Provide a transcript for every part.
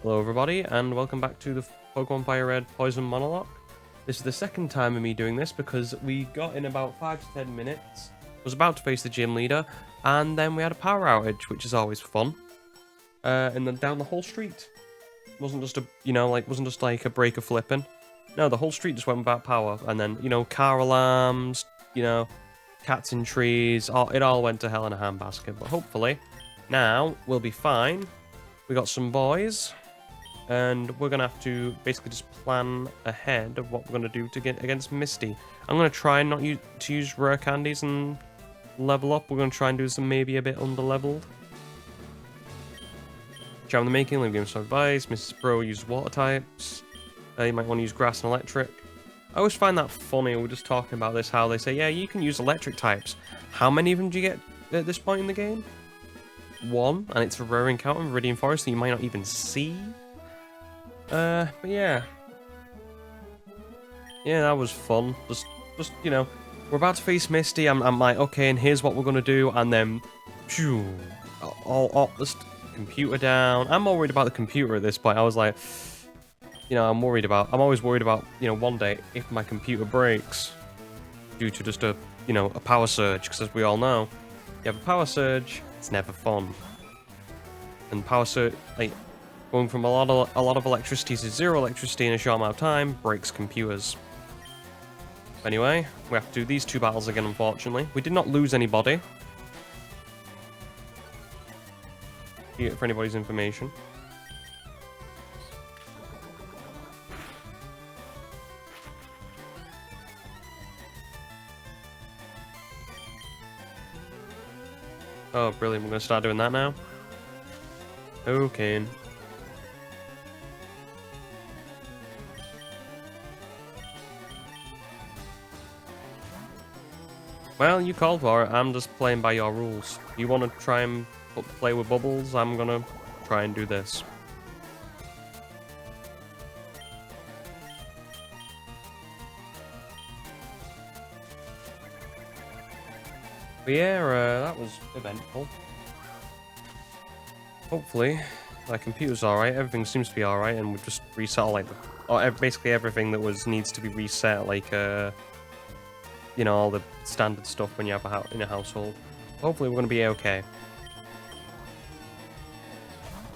Hello everybody, and welcome back to the Pokemon FireRed Poison Monolocke. This is the second time of me doing this because we got in about 5 to 10 minutes, was about to face the gym leader, and then we had a power outage, which is always fun. And then down the whole street. Wasn't just wasn't just like a break of flipping. No, the whole street just went without power, and then, car alarms, cats in trees, it all went to hell in a handbasket, but hopefully, now we'll be fine. We got some boys. And we're going to have to basically just plan ahead of what we're going to do to get against Misty. I'm going to try not to use rare candies and level up. We're going to try and do some maybe a bit under-leveled. Jam in the making, leave game some advice. Mrs. Pro uses water types. You might want to use grass and electric. I always find that funny. We're just talking about this, how they say, yeah, you can use electric types. How many of them do you get at this point in the game? One, and it's a rare encounter in Viridian Forest that you might not even see. But yeah. Yeah, that was fun. Just, we're about to face Misty. I'm like, okay, and here's what we're gonna do, and then, phew, all this computer down. I'm more worried about the computer at this point. I was like, I'm always worried about, one day if my computer breaks due to just a power surge, because as we all know, you have a power surge, it's never fun. And power surge, like, going from a lot of electricity to zero electricity in a short amount of time breaks computers. Anyway, we have to do these two battles again, unfortunately. We did not lose anybody. For anybody's information. Oh, brilliant. We're going to start doing that now. Okay. Well, you called for it. I'm just playing by your rules. You want to try and play with bubbles? I'm gonna try and do this. But yeah, that was eventful. Hopefully, my computer's alright. Everything seems to be alright, and we've just reset basically everything that needs to be reset, like all the standard stuff when you have in a household. Hopefully we're going to be okay.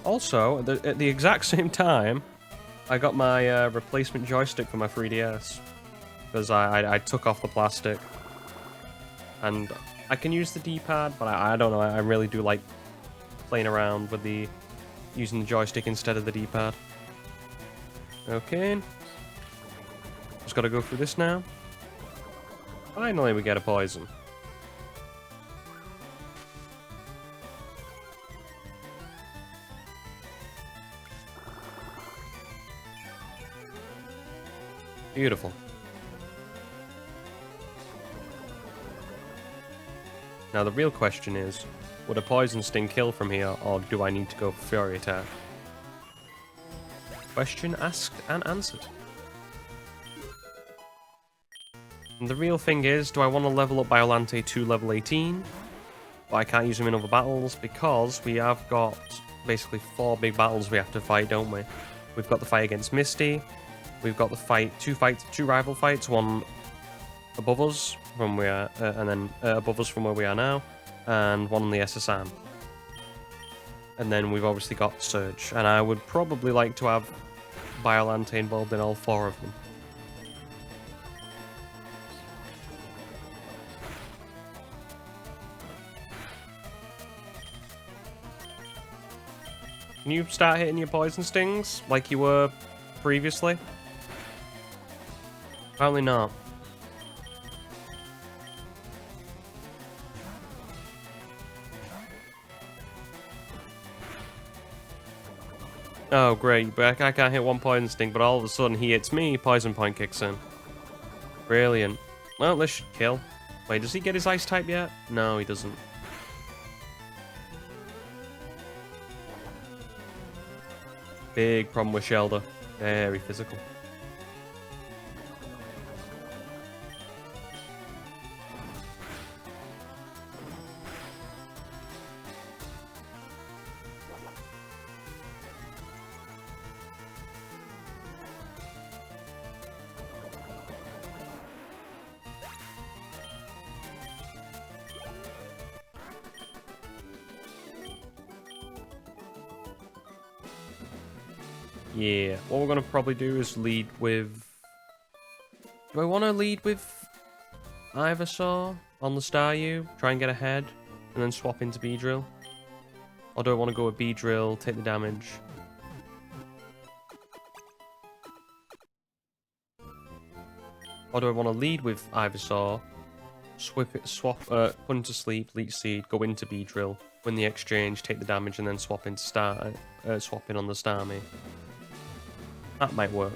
Also, at the exact same time, I got my replacement joystick for my 3DS. Because I took off the plastic. And I can use the D-pad, but I don't know, I really do like playing around with using the joystick instead of the D-pad. Okay. Just gotta go through this now. Finally, we get a poison. Beautiful. Now, the real question is, would a poison sting kill from here, or do I need to go for Fury Attack? Question asked and answered. And the real thing is, do I want to level up Biolante to level 18? But I can't use him in other battles because we have got basically 4 big battles we have to fight, don't we? We've got the fight against Misty. We've got the two rival fights, one above us from where, and then above us from where we are now, and one on the SSM. And then we've obviously got Surge, and I would probably like to have Biolante involved in all 4 of them. Can you start hitting your poison stings like you were previously? Apparently not. Oh, great. But I can't hit one poison sting, but all of a sudden he hits me, poison point kicks in. Brilliant. Well, this should kill. Wait, does he get his ice type yet? No, he doesn't. Big problem with Shelder. Very physical. Yeah. What we're going to probably do is lead with... Do I want to lead with Ivysaur on the Staryu? Try and get ahead, and then swap into Beedrill? Or do I want to go with Beedrill, take the damage? Or do I want to lead with Ivysaur, put into sleep, Leech Seed, go into Beedrill, win the exchange, take the damage, and then swap in on the Starmie? That might work.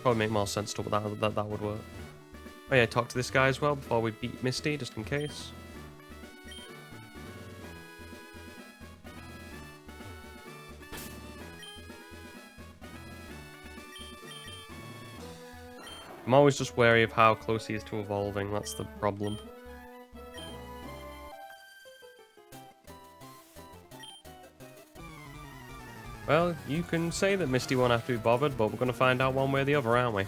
Probably make more sense to that would work. Oh yeah, talk to this guy as well before we beat Misty, just in case. I'm always just wary of how close he is to evolving, that's the problem. Well, you can say that Misty won't have to be bothered, but we're going to find out one way or the other, aren't we?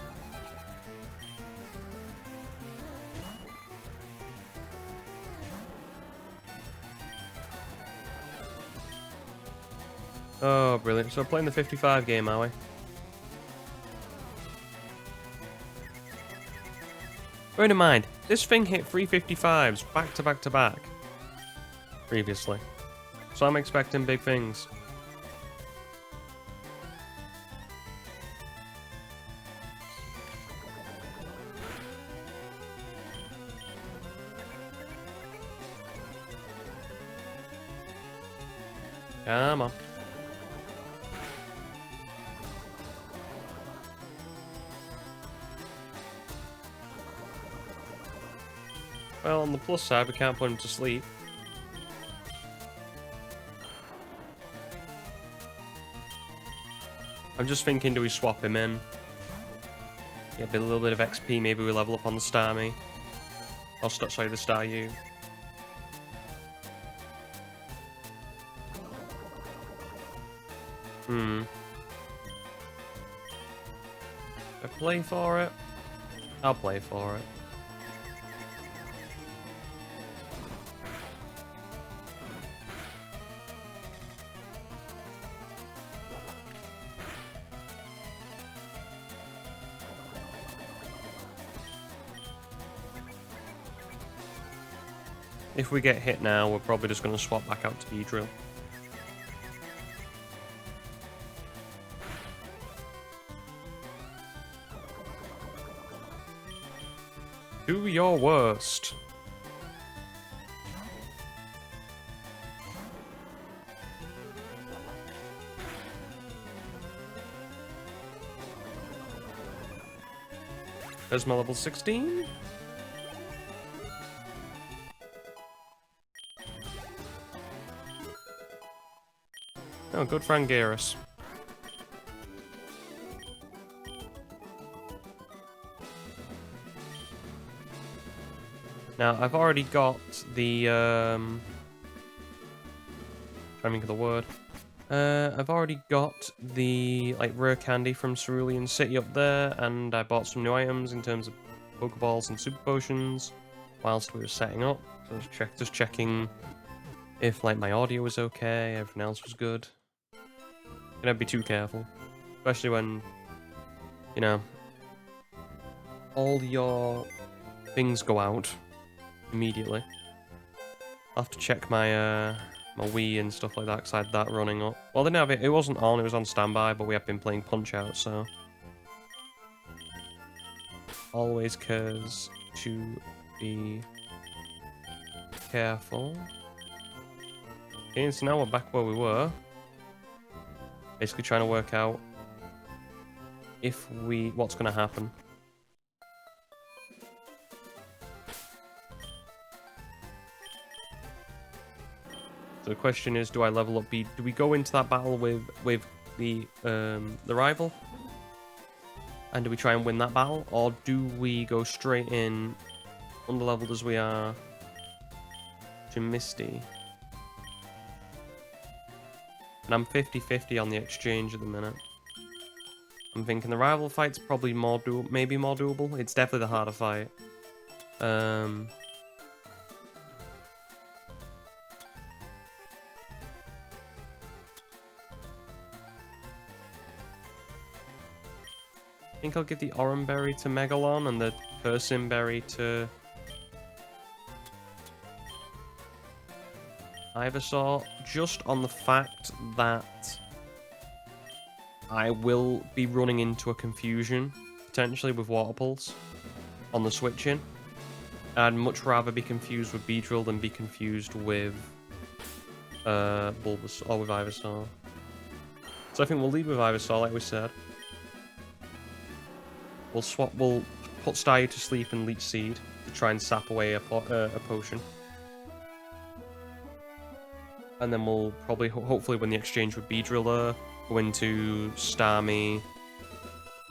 Oh, brilliant. So we're playing the 55 game, are we? Bear in mind, this thing hit 355s back to back to back previously. So I'm expecting big things. Come on. Well, on the plus side, we can't put him to sleep. I'm just thinking, do we swap him in? Get a little bit of XP, maybe we level up on the Starmie. Or, sorry, the Staryu. I play for it? I'll play for it. If we get hit now, we're probably just going to swap back out to Beedrill. Do your worst. There's my level 16. Oh, good for Anguirus. Now, I've already got the, trying to think of the word. I've already got the, like, rare candy from Cerulean City up there, and I bought some new items in terms of Pokeballs and Super Potions whilst we were setting up. So just checking if, like, my audio was okay, everything else was good. You don't be too careful, especially when, you know, all your things go out immediately. I'll have to check my my Wii and stuff like that, because I had that running up. Well, they didn't have it. It wasn't on. It was on standby, but we have been playing Punch-Out, so always cares to be careful. Okay, so now we're back where we were. Basically trying to work out what's going to happen. So the question is, do I level up do we go into that battle with the rival? And do we try and win that battle? Or do we go straight in, underleveled as we are, to Misty? And I'm 50-50 on the exchange at the minute. I'm thinking the rival fight's probably maybe more doable. It's definitely the harder fight. think I'll give the Oran Berry to Megalon and the Persim Berry to Ivysaur, just on the fact that I will be running into a confusion, potentially, with Water Pulse on the switching. I'd much rather be confused with Beedrill than be confused with Bulbasaur or with Ivysaur. So I think we'll lead with Ivysaur, like we said. We'll put Staryu to sleep and Leech Seed to try and sap away a potion. And then we'll probably, hopefully, when the exchange with Beedrill go into Starmie.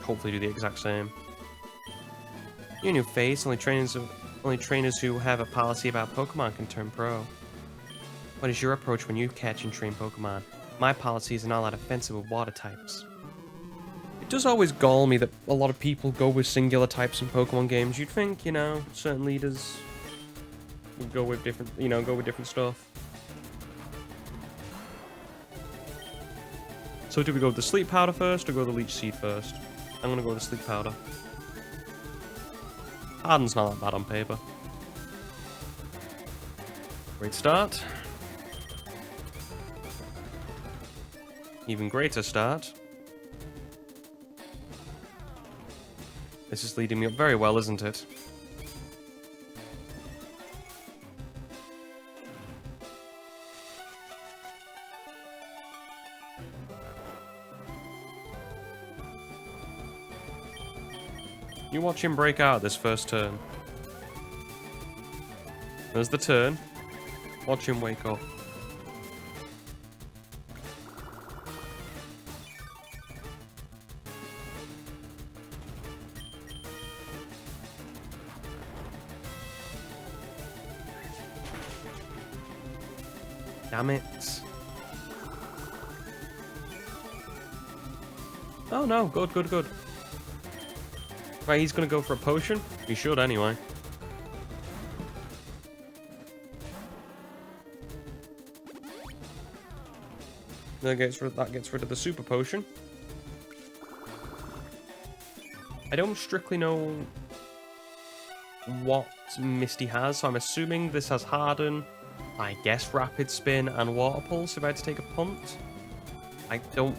Hopefully do the exact same. Your new face, only trainers who have a policy about Pokemon can turn pro. What is your approach when you catch and train Pokemon? My policy is not that offensive with water types. It does always gall me that a lot of people go with singular types in Pokemon games. You'd think, you know, certain leaders would go with different, different stuff. So do we go with the Sleep Powder first or go with the Leech Seed first? I'm gonna go with the Sleep Powder. Harden's not that bad on paper. Great start. Even greater start. This is leading me up very well, isn't it? You watch him break out this first turn. There's the turn. Watch him wake up. Damn it. Oh no, good, good, good. Right, he's gonna go for a potion. He should anyway. That gets rid of the super potion. I don't strictly know what Misty has, so I'm assuming this has Harden, I guess Rapid Spin and Water Pulse if I had to take a punt. I don't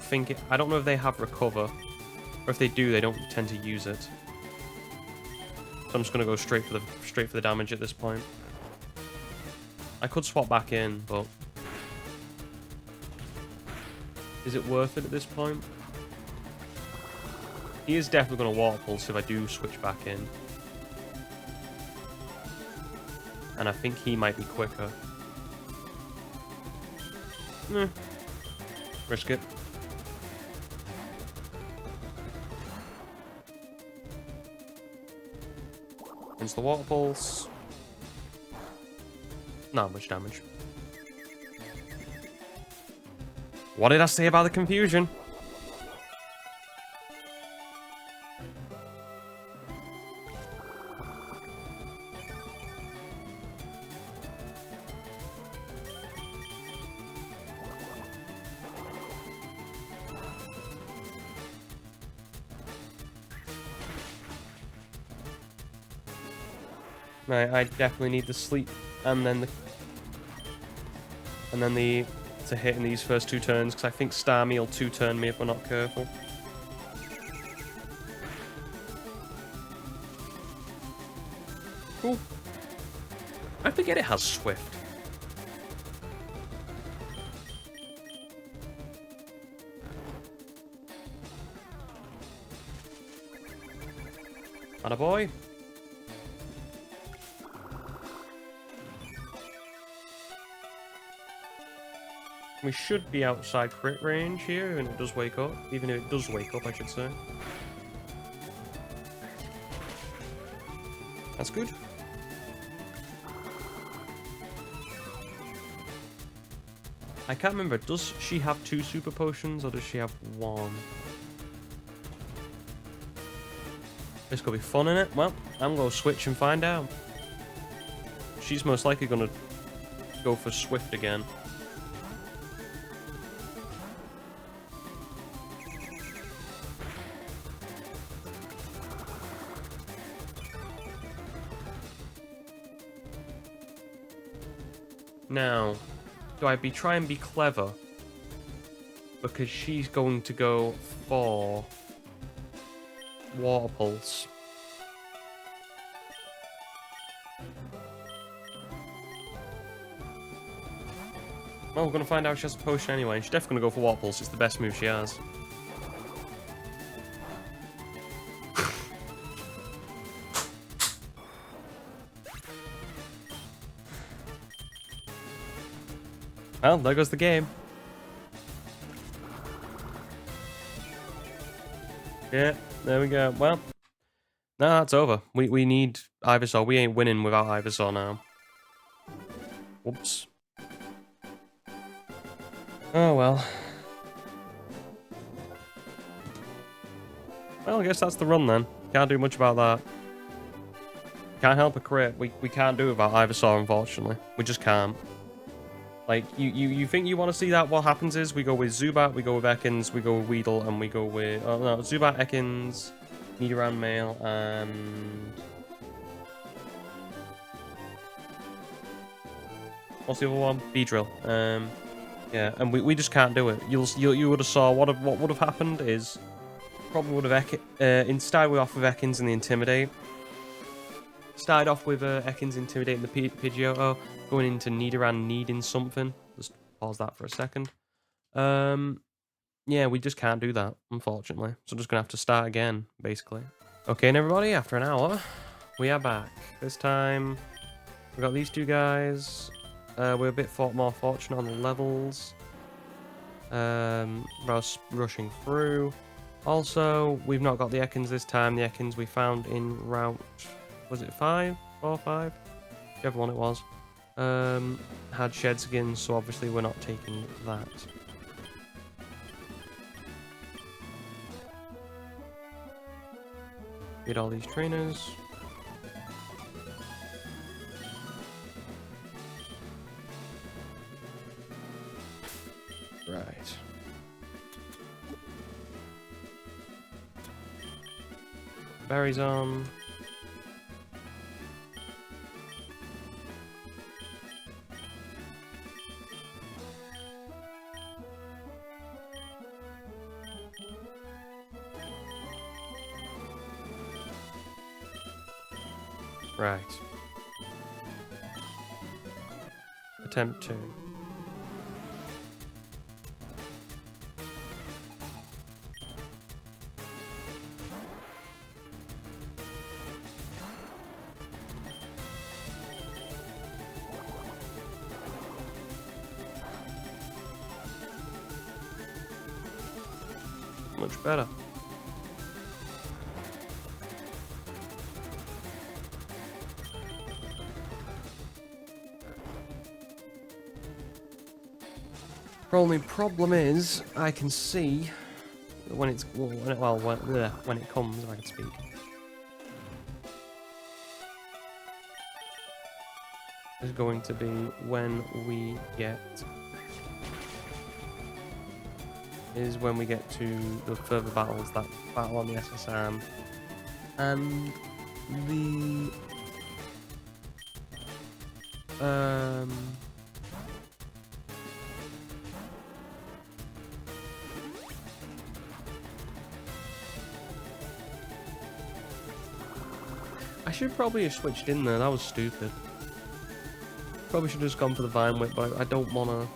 know if they have Recover, or if they do, they don't tend to use it. So I'm just gonna go straight for the damage at this point. I could swap back in, but is it worth it at this point? He is definitely gonna Water Pulse if I do switch back in. And I think he might be quicker. Risk it. Into the Water Pulse. Not much damage. What did I say about the confusion? Right, I definitely need the sleep and then the to hit in these first two turns, because I think Starmie will two-turn me if we're not careful. Cool. I forget it has Swift. Attaboy. We should be outside crit range here, and it does wake up. Even if it does wake up, I should say. That's good. I can't remember. Does she have 2 super potions, or does she have 1? This could be fun, innit? Well, I'm going to switch and find out. She's most likely going to go for Swift again. Now, do I try and be clever? Because she's going to go for Water Pulse. Well, we're going to find out she has a potion anyway. She's definitely going to go for Water Pulse. It's the best move she has. Well, there goes the game. Yeah, there we go. Well, nah, it's over. We need Ivysaur. We ain't winning without Ivysaur now. Whoops. Oh, well. Well, I guess that's the run then. Can't do much about that. Can't help a crit. We can't do it without Ivysaur, unfortunately. We just can't. Like, you think you want to see that? What happens is we go with Zubat, we go with Ekans, we go with Weedle, and we go with... Oh, no, Zubat, Ekans, Nidoran Male, and... What's the other one? Beedrill. Yeah, and we just can't do it. You would have saw what would have happened is... Probably would have... started off with Ekans and the Intimidate. Started off with Ekans intimidating the Pidgeotto, going into Nidoran needing something. Just pause that for a second. Yeah, we just can't do that, unfortunately. So I'm just going to have to start again, basically. Okay, and everybody, after an hour, we are back. This time, we got these two guys. We're a bit more fortunate on the levels. Rushing through. Also, we've not got the Ekans this time. The Ekans we found in Route... Was it 5? 4 or 5? Whichever one it was. Had shed skins, so obviously we're not taking that. Get all these trainers. Right. Berries on. Right. Attempt 2. Much better. Only problem is, I can see when it's when it comes, if I can speak. Is going to be when we get to the further battles, that battle on the SSM and the I should probably have switched in there. That was stupid. Probably should have just gone for the Vine Whip, but I don't wanna.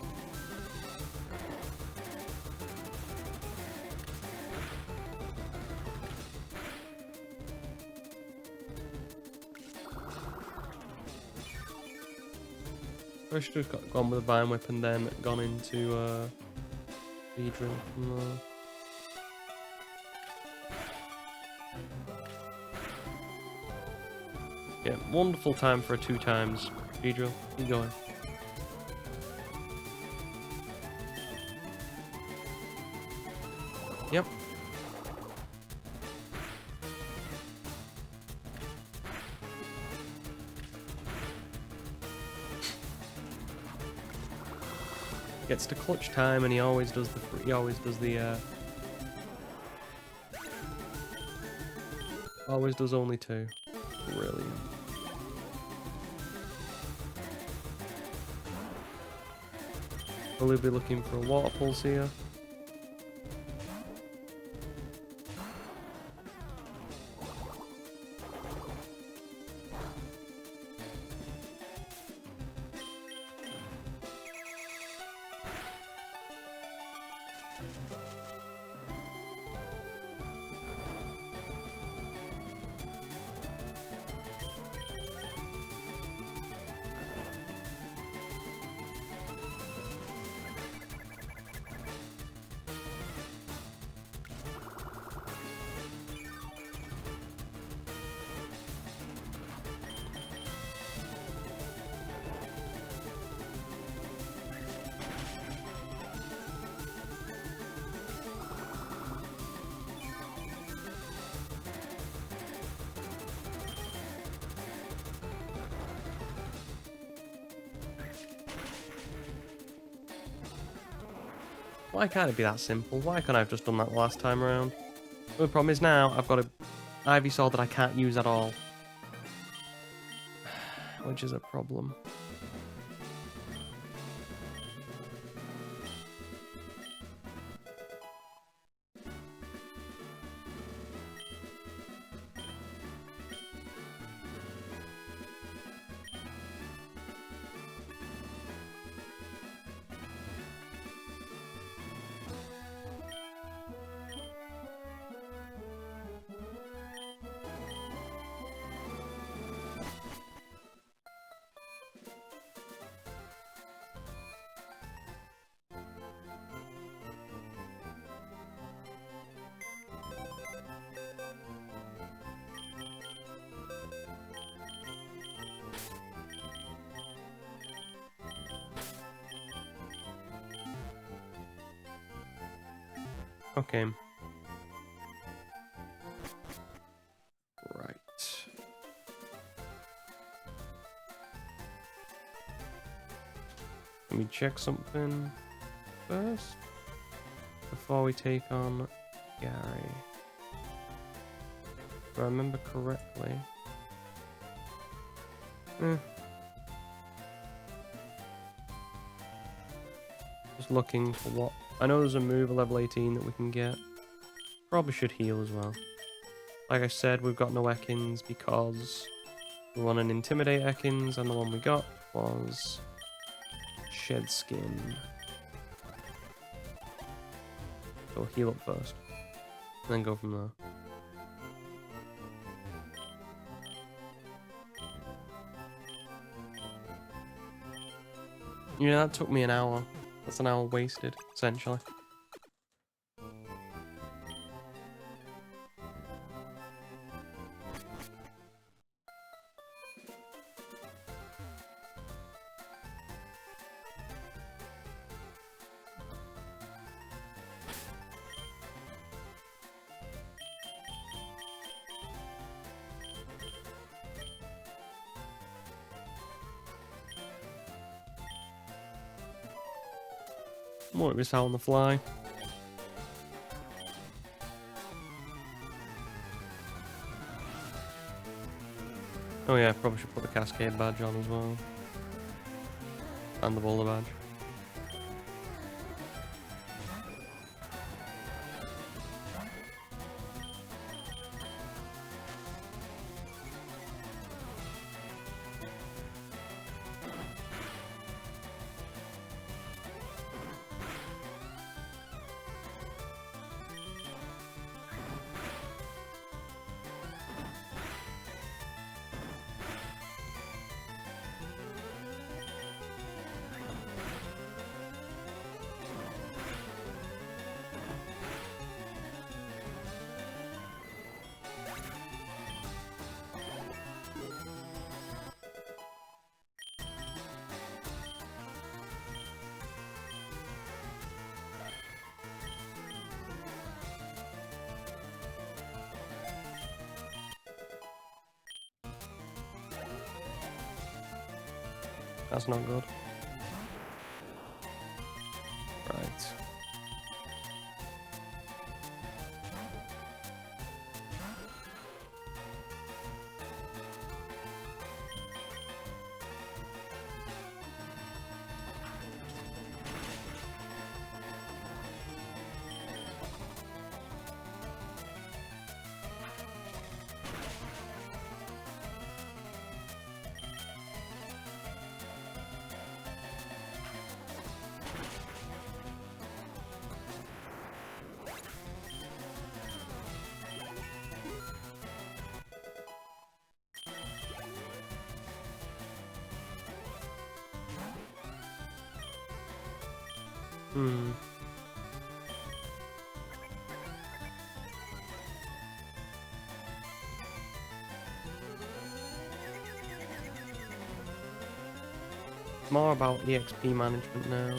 I should have gone with the Vine Whip and then gone into Beedrill from there. Yeah, wonderful time for a 2 times. Beedrill, keep going. Yep. Gets to clutch time and he always does the always does only 2. Brilliant. Will we be looking for a water pulse here? Why can't it be that simple? Why can't I have just done that the last time around? The problem is now I've got a Ivysaur that I can't use at all. Which is a problem. Okay. Right. Let me check something first before we take on Gary. If I remember correctly. Just looking for what. I know there's a move at level 18 that we can get. Probably should heal as well. Like I said, we've got no Ekans because we want an Intimidate Ekans, and the one we got was Shed Skin. So we'll heal up first, and then go from there. Yeah, that took me an hour. That's an hour wasted, essentially. Might miss out on the fly. Oh yeah, probably should put the Cascade badge on as well. And the Boulder badge. That's not good. Right. Hmm. It's more about EXP management now.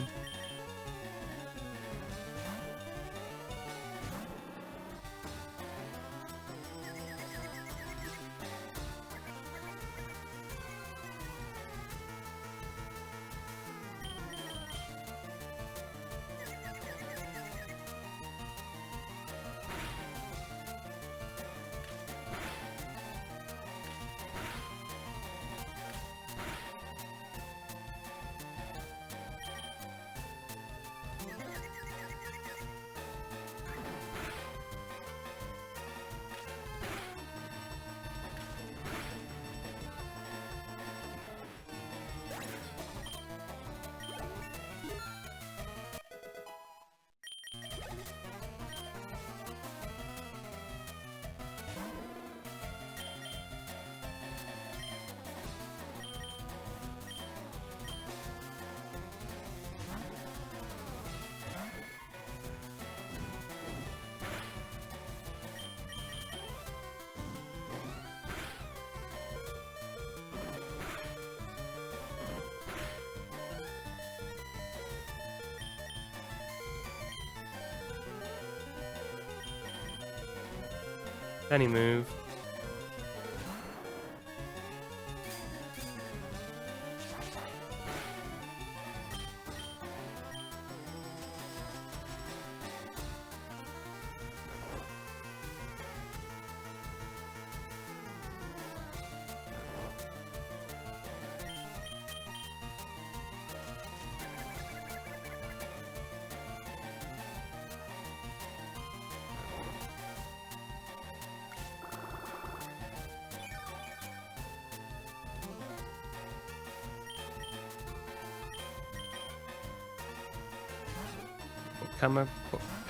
Any move.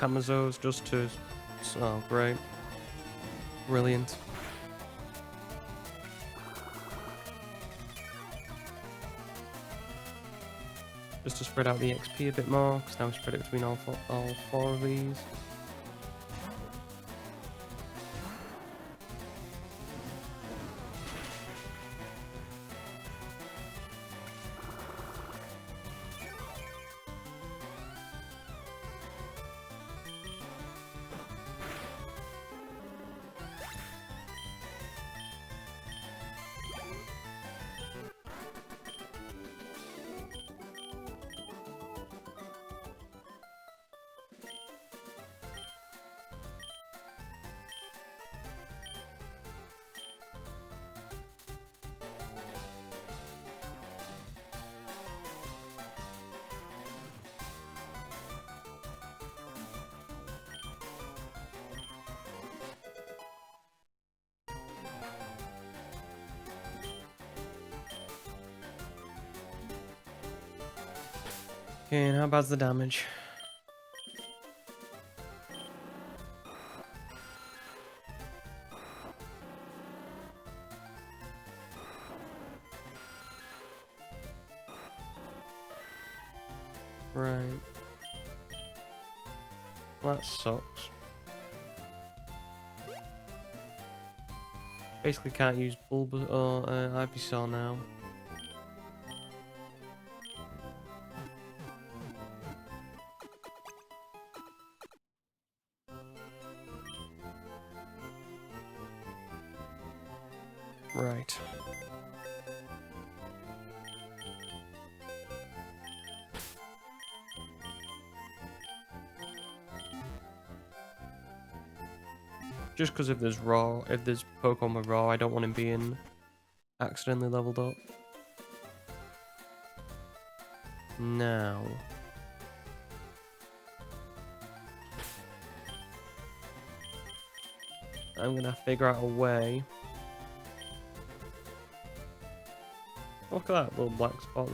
Camazos just to... Oh, great. Brilliant. Just to spread out the XP a bit more, because now we spread it between all four of these. Okay, and how about the damage? Right. Well, that sucks. Basically can't use Bulba or Ivysaur now. Right. Just because if there's Pokemon with raw, I don't want him being accidentally leveled up. Now. I'm gonna figure out a way. Look at that little black spot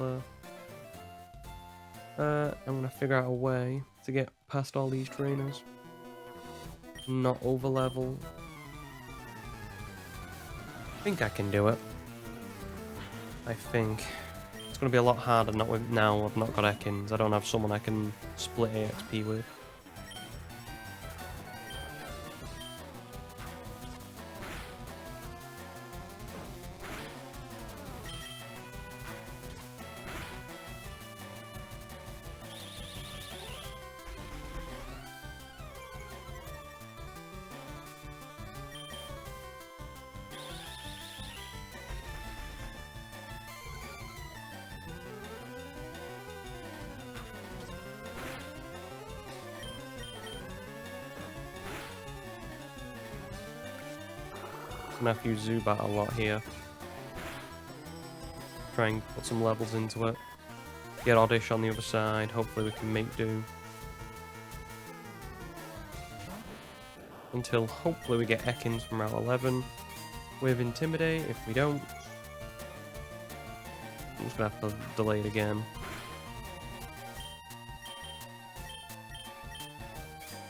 there. I'm gonna figure out a way to get past all these trainers. Not over level. I think I can do it. I think. It's going to be a lot harder not with now I've not got Ekans. I don't have someone I can split AXP with. Gonna have to use Zubat a lot here. Try and put some levels into it. Get Oddish on the other side. Hopefully we can make do. Until hopefully we get Ekans from Route 11 with Intimidate. If we don't, I'm just gonna have to delay it again.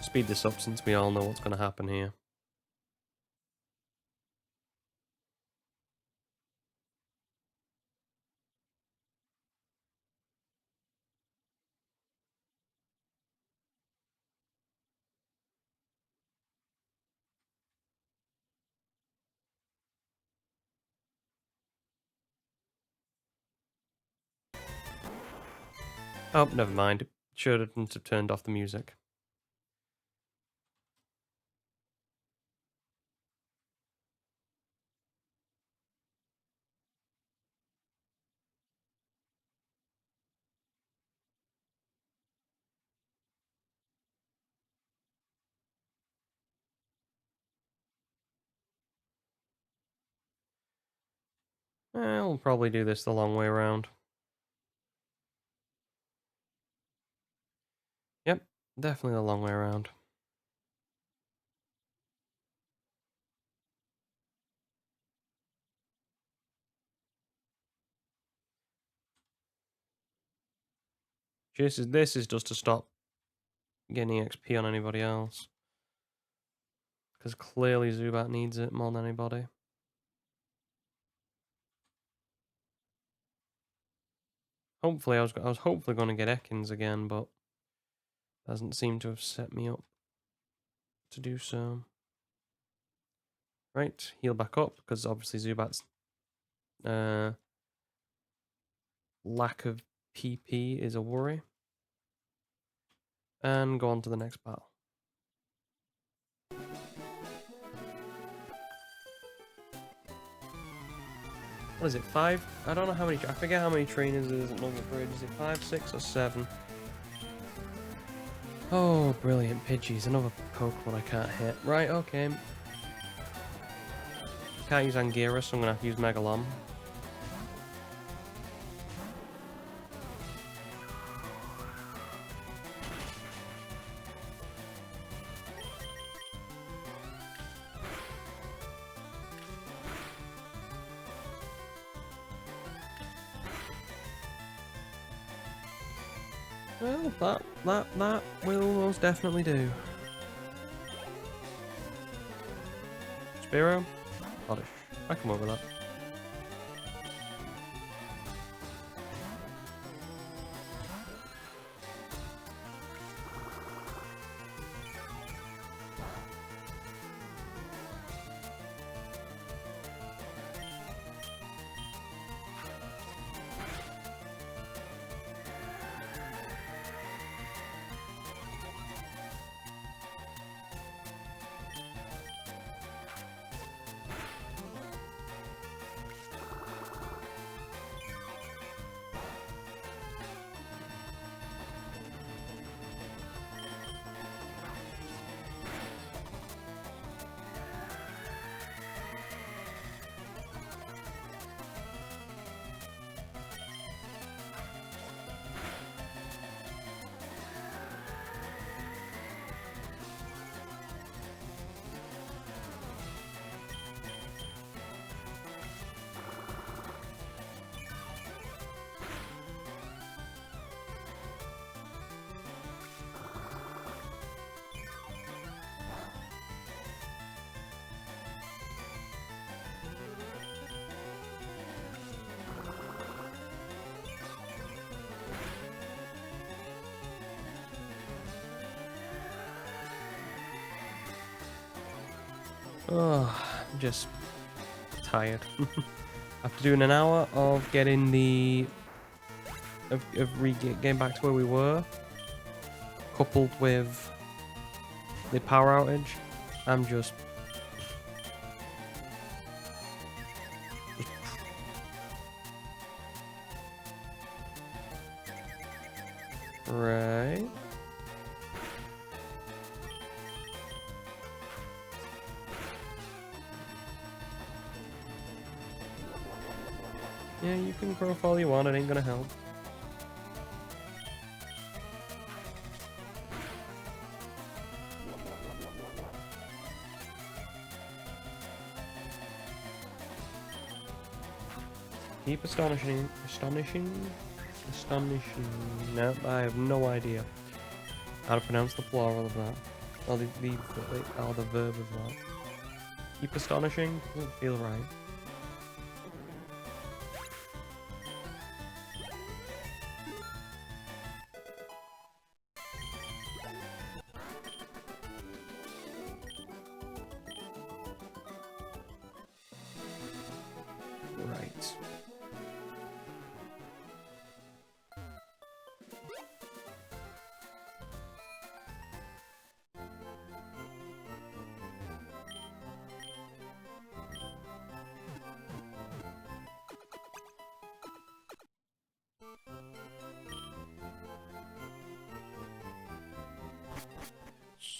Speed this up since we all know what's gonna happen here. Oh, never mind. Shouldn't have turned off the music. We'll probably do this the long way around. Yep, definitely the long way around. This is just to stop getting XP on anybody else. Because clearly Zubat needs it more than anybody. Hopefully, I was hopefully going to get Ekans again, but doesn't seem to have set me up to do so. Right, heal back up, because obviously Zubat's lack of PP is a worry. And go on to the next battle. What is it, 5? I don't know how many, I forget how many trainers there is at Nugget Bridge. Is it 5, 6, or 7? Oh, brilliant, Pidgeys, another Pokemon I can't hit. Right, okay. Can't use Anguirus, so I'm gonna have to use Megalon. Well, that will most definitely do. Spearow? Oddish. I come over that. Oh, I'm just tired. After doing an hour of getting the... getting back to where we were, coupled with the power outage, I'm just... Right. Yeah, you can growth all you want, it ain't gonna help. Keep astonishing. No, I have no idea how to pronounce the plural of that. Or the verb of that. Keep astonishing? Doesn't feel right. Right.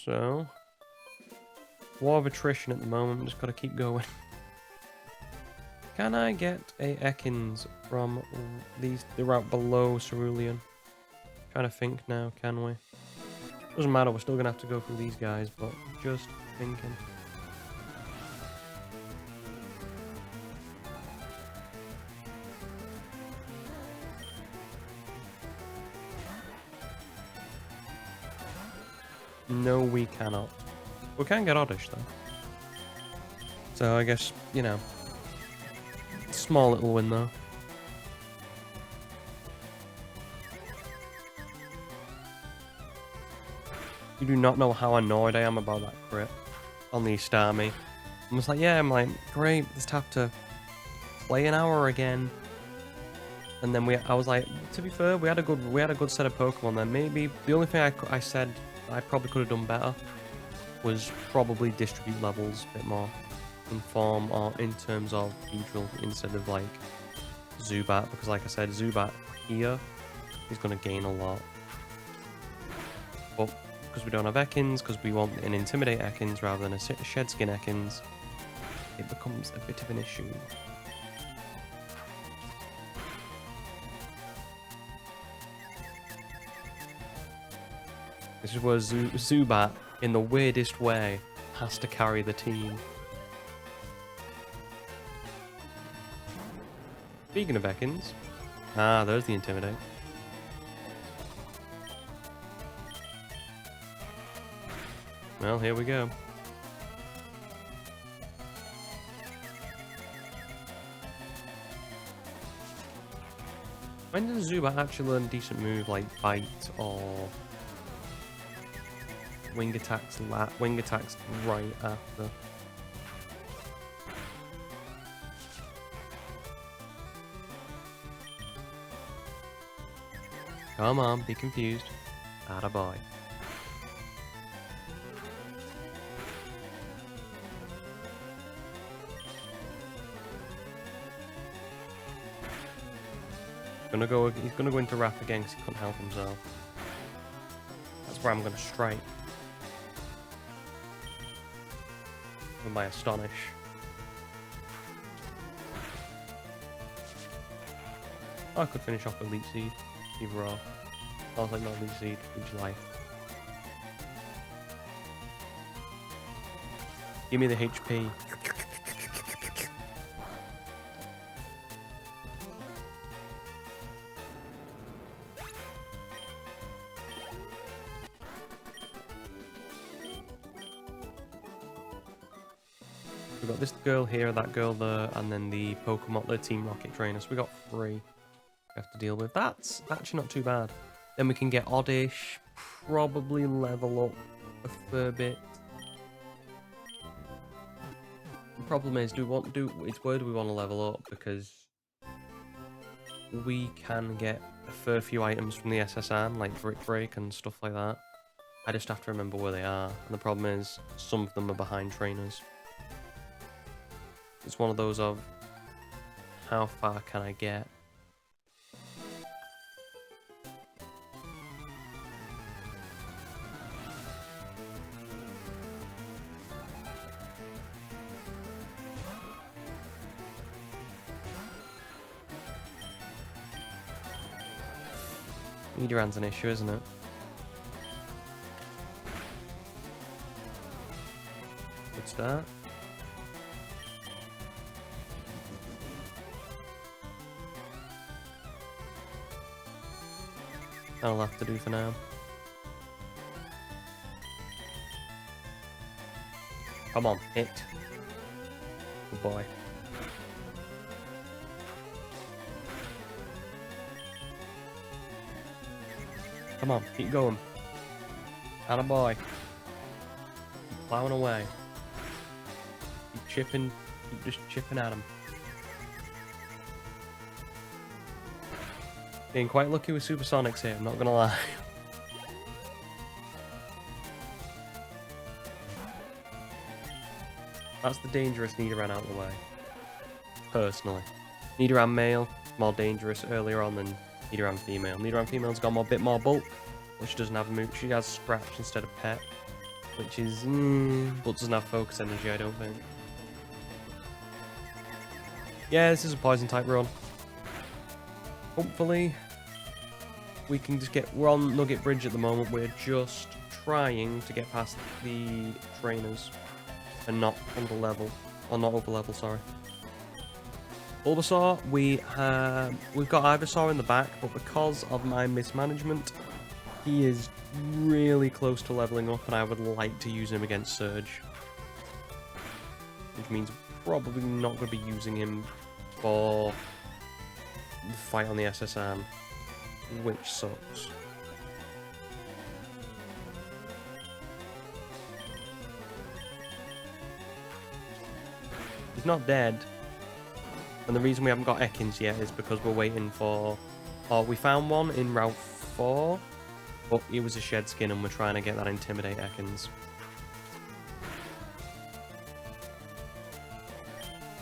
So, war of attrition at the moment, just gotta keep going. Can I get a Ekans from the route below Cerulean? Trying to think now, can we? Doesn't matter, we're still gonna have to go through these guys, but just thinking. No, we cannot. We can get Oddish, though. So I guess, you know, small little win, though. You do not know how annoyed I am about that crit on the Starmie. I'm just like, yeah, I'm like, great, just have to play an hour again. And then I was like, to be fair, we had a good set of Pokemon then. Maybe the only thing I said I probably could have done better was probably distribute levels a bit more in form or in terms of neutral instead of like Zubat, because like I said, Zubat here is going to gain a lot. But because we don't have Ekans, because we want an Intimidate Ekans rather than a Shed Skin Ekans, it becomes a bit of an issue. This is where Zubat, in the weirdest way, has to carry the team. Speaking of Ekans, there's the Intimidate. Well, here we go. When does Zubat actually learn a decent move like Bite or Wing Attacks? Wing Attacks right after. Come on, be confused. Attaboy. He's gonna go into Wrath again because he couldn't help himself. That's where I'm gonna strike. With my Astonish. I could finish off with Leech Seed. Either or. I was like, not Leech Seed, Leech Life. Give me the HP. We've got this girl here, that girl there, and then the Pokemon, the Team Rocket trainer. So we got 3 we have to deal with. That's actually not too bad. Then we can get Oddish, probably level up a fair bit. problem is, it's where do we want to level up? Because we can get a fair few items from the SSN, like Brick Break and stuff like that. I just have to remember where they are. And the problem is, some of them are behind trainers. It's one of those of, how far can I get? Nidoran's an issue, isn't it? Good start. That'll have to do for now. Come on, hit. Good boy. Come on, keep going. Atta boy. Keep plowing away. Keep chipping, keep just chipping at him. Getting quite lucky with Supersonics here, I'm not gonna lie. That's the dangerous Nidoran out of the way. Personally. Nidoran male, more dangerous earlier on than Nidoran female. Nidoran female's got a bit more bulk, but she doesn't have a move. She has Scratch instead of Pet, which is, but doesn't have Focus Energy, I don't think. Yeah, this is a Poison type run. Hopefully, we can just get... We're on Nugget Bridge at the moment. We're just trying to get past the trainers and not under level, or not over level. Sorry. Bulbasaur, we've got Ivysaur in the back, but because of my mismanagement, he is really close to leveling up, and I would like to use him against Surge, which means probably not going to be using him for the fight on the SSN, which sucks. He's not dead, and the reason we haven't got Ekans yet is because we're waiting for... Oh, we found one in Route 4, but he was a shed skin, and we're trying to get that Intimidate Ekans.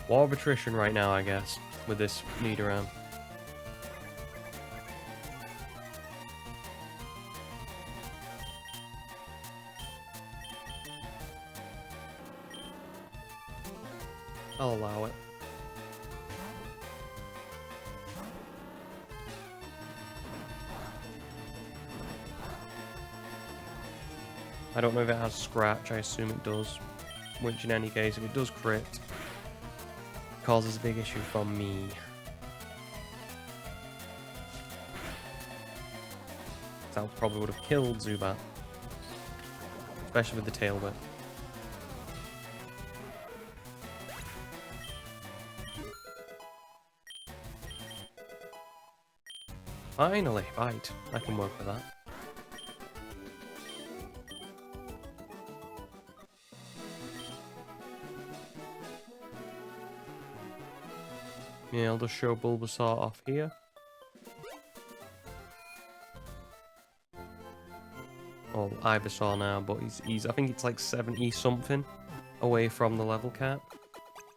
War of attrition right now, I guess, with this Nidoran. I'll allow it. I don't know if it has Scratch, I assume it does. Which in any case, if it does crit, it causes a big issue for me. That probably would have killed Zubat. Especially with the tail whip. Finally, bite. I can work with that. Yeah, I'll just show Bulbasaur off here. Oh, Ivysaur now, but he's I think it's like 70 something away from the level cap.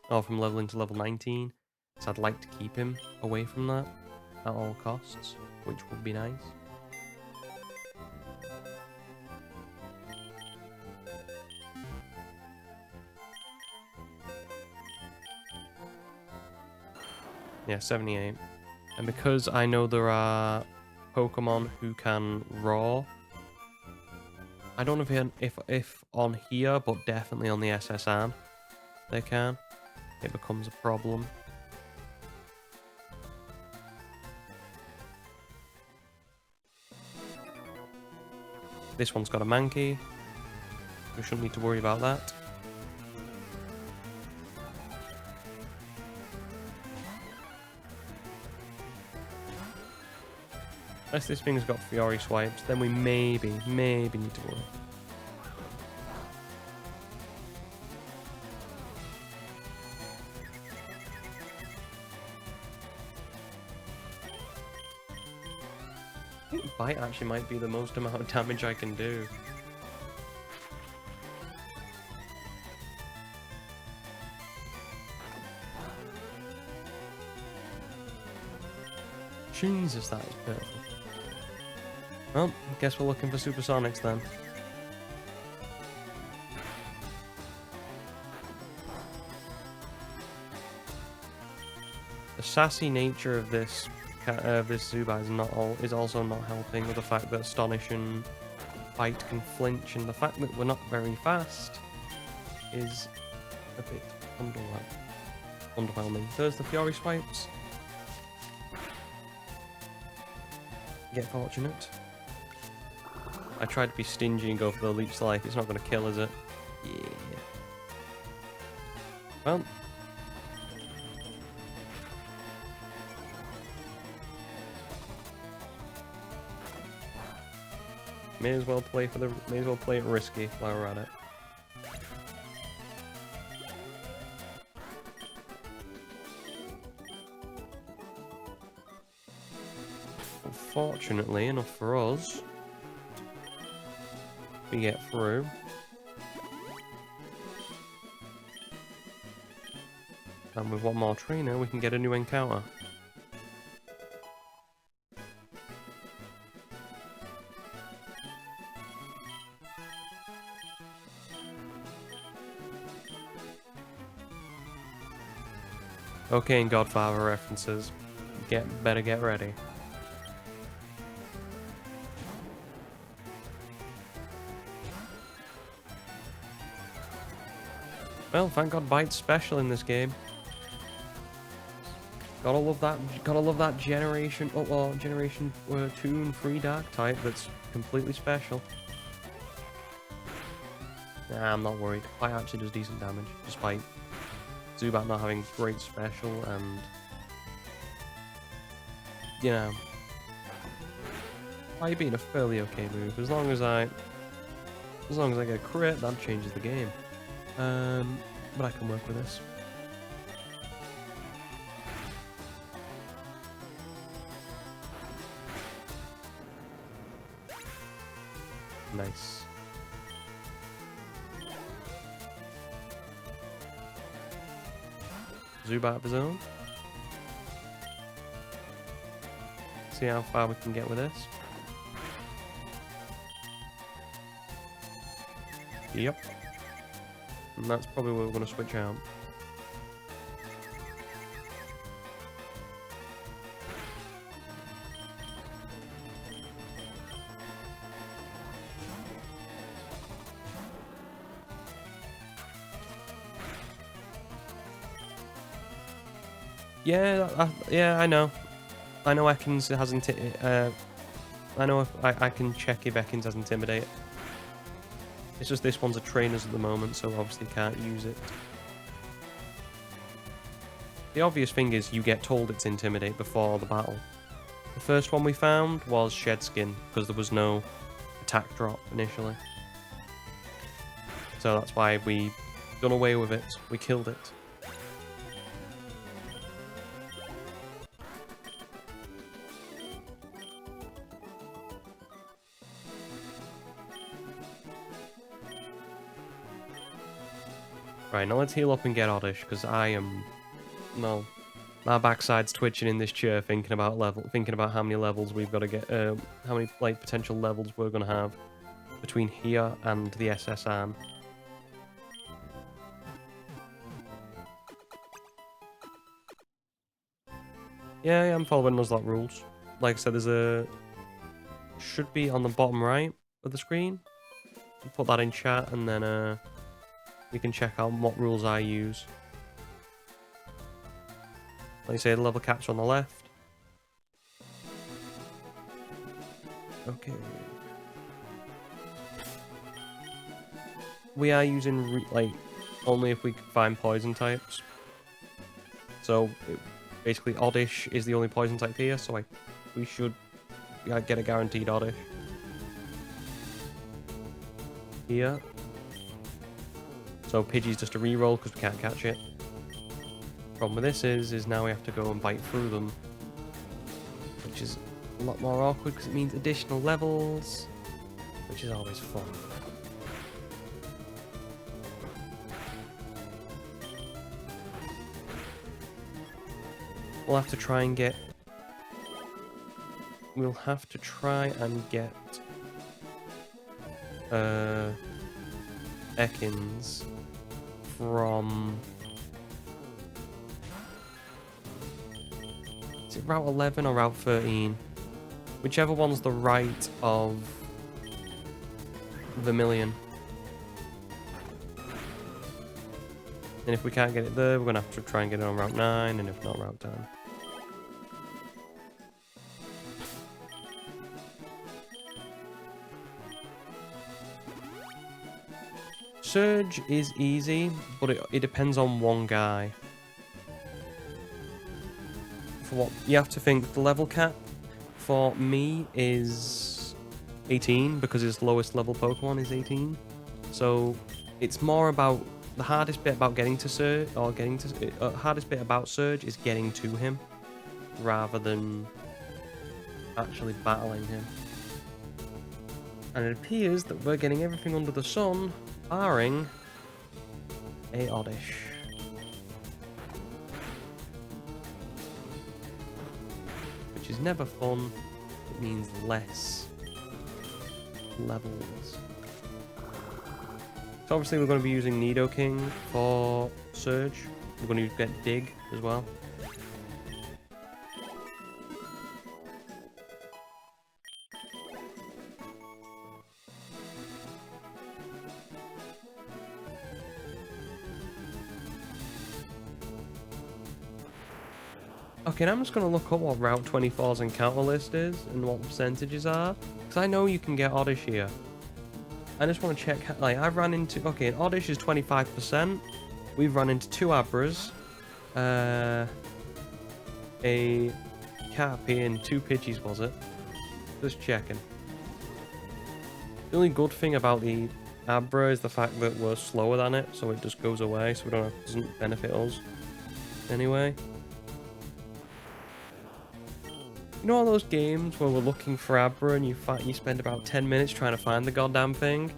Or from leveling to level 19. So I'd like to keep him away from that at all costs, which would be nice. Yeah, 78. And because I know there are Pokemon who can roar, I don't know if on here, but definitely on the SSN they can. It becomes a problem. This one's got a Mankey. We shouldn't need to worry about that. Unless this thing's got Fury Swipes, then we maybe need to worry. think bite actually might be the most amount of damage I can do. Jesus, that is perfect. Well, I guess we're looking for supersonics then. The sassy nature of this Zubat is also not helping with the fact that Astonish and Bite can flinch, and the fact that we're not very fast is a bit underwhelming. There's the Fury Swipes. Get fortunate. I tried to be stingy and go for the Leech Life. It's not going to kill, is it? Yeah. Well. May as well play it risky while we're at it. Fortunately enough for us, we get through. And with one more trainer, we can get a new encounter. Okay, and Godfather references. Better get ready. Well, thank God Bite's special in this game. Gotta love that generation 2 and 3 dark type that's completely special. Nah, I'm not worried. Bite actually does decent damage, despite Zubat not having great special, and you know, Bite being a fairly okay move. As long as I get crit, that changes the game. But I can work with this. Nice. Zubat of his own. See how far we can get with this. Yep. And that's probably where we're going to switch out. Yeah, I know. I know Ekans hasn't. I know if I can check if Ekans has Intimidate. It's just this one's a trainer's at the moment, so obviously can't use it. The obvious thing is you get told it's Intimidate before the battle. The first one we found was Shed Skin, because there was no attack drop initially. So that's why we done away with it. We killed it. Right, now let's heal up and get Oddish, because I am... Well, my backside's twitching in this chair thinking about how many levels we've got to get, how many, like, potential levels we're going to have between here and the SSN. Yeah, I'm following Nuzlocke rules. Like I said, there's a... Should be on the bottom right of the screen. Put that in chat, and then, we can check out what rules I use. Like I say, the level caps on the left. Okay. We are using, only if we can find poison types. So, basically, Oddish is the only poison type here, so we should get a guaranteed Oddish. Here. So Pidgey's just a reroll because we can't catch it. Problem with this is now we have to go and bite through them, which is A lot more awkward because it means additional levels, which is always fun. We'll have to try and get... We'll have to try and get... Ekans from... Is it Route 11 or Route 13? Whichever one's the right of Vermilion. And if we can't get it there, we're going to have to try and get it on Route 9, and if not, Route 10. Surge is easy, but it depends on one guy. For what you have to think, the level cap for me is 18 because his lowest level Pokemon is 18. So it's more about the hardest bit about getting to Surge, or getting to hardest bit about Surge is getting to him rather than actually battling him. And it appears that we're getting everything under the sun, barring a Oddish. Which is never fun. It means less levels. So obviously we're going to be using Nidoking for Surge. We're going to get Dig as well. Okay, now I'm just going to look up what Route 24's encounter list is and what the percentages are. Because I know you can get Oddish here. I just want to check, like, I've run into, okay, an Oddish is 25%. We've run into 2 Abras, a Caterpie and 2 Pidgeys, was it? Just checking. The only good thing about the Abra is the fact that we're slower than it, so it just goes away, so we don't have, it doesn't benefit us. Anyway. You know all those games where we're looking for Abra and you spend about 10 minutes trying to find the goddamn thing?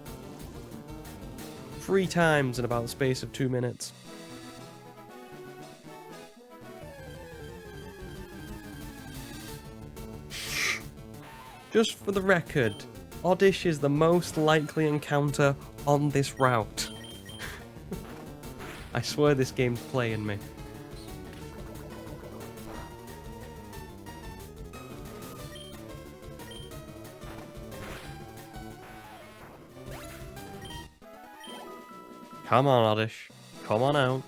3 times in about the space of 2 minutes. Just for the record, Oddish is the most likely encounter on this route. I swear this game's playing me. Come on, Oddish. Come on out.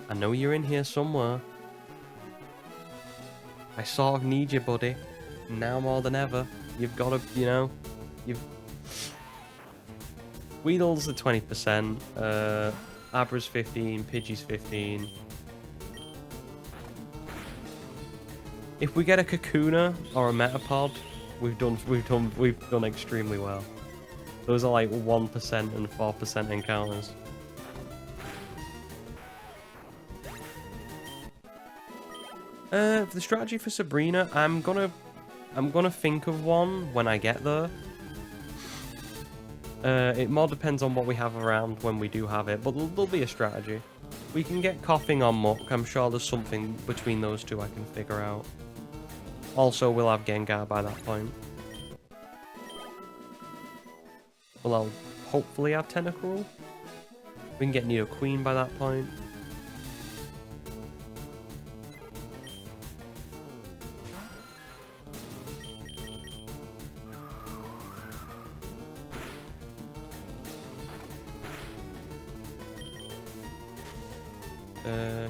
I know you're in here somewhere. I sort of need you, buddy. Now more than ever. You've got to, you know, Weedle's the 20%, Abra's 15, Pidgey's 15. If we get a Kakuna or a Metapod, we've done extremely well. Those are like 1% and 4% encounters. The strategy for Sabrina, I'm gonna think of one when I get there. It more depends on what we have around when we do have it, but there'll be a strategy. We can get Coughing on Muck. I'm sure there's something between those two I can figure out. Also, we'll have Gengar by that point. Well, I'll hopefully have Tentacruel. We can get Nidoqueen by that point.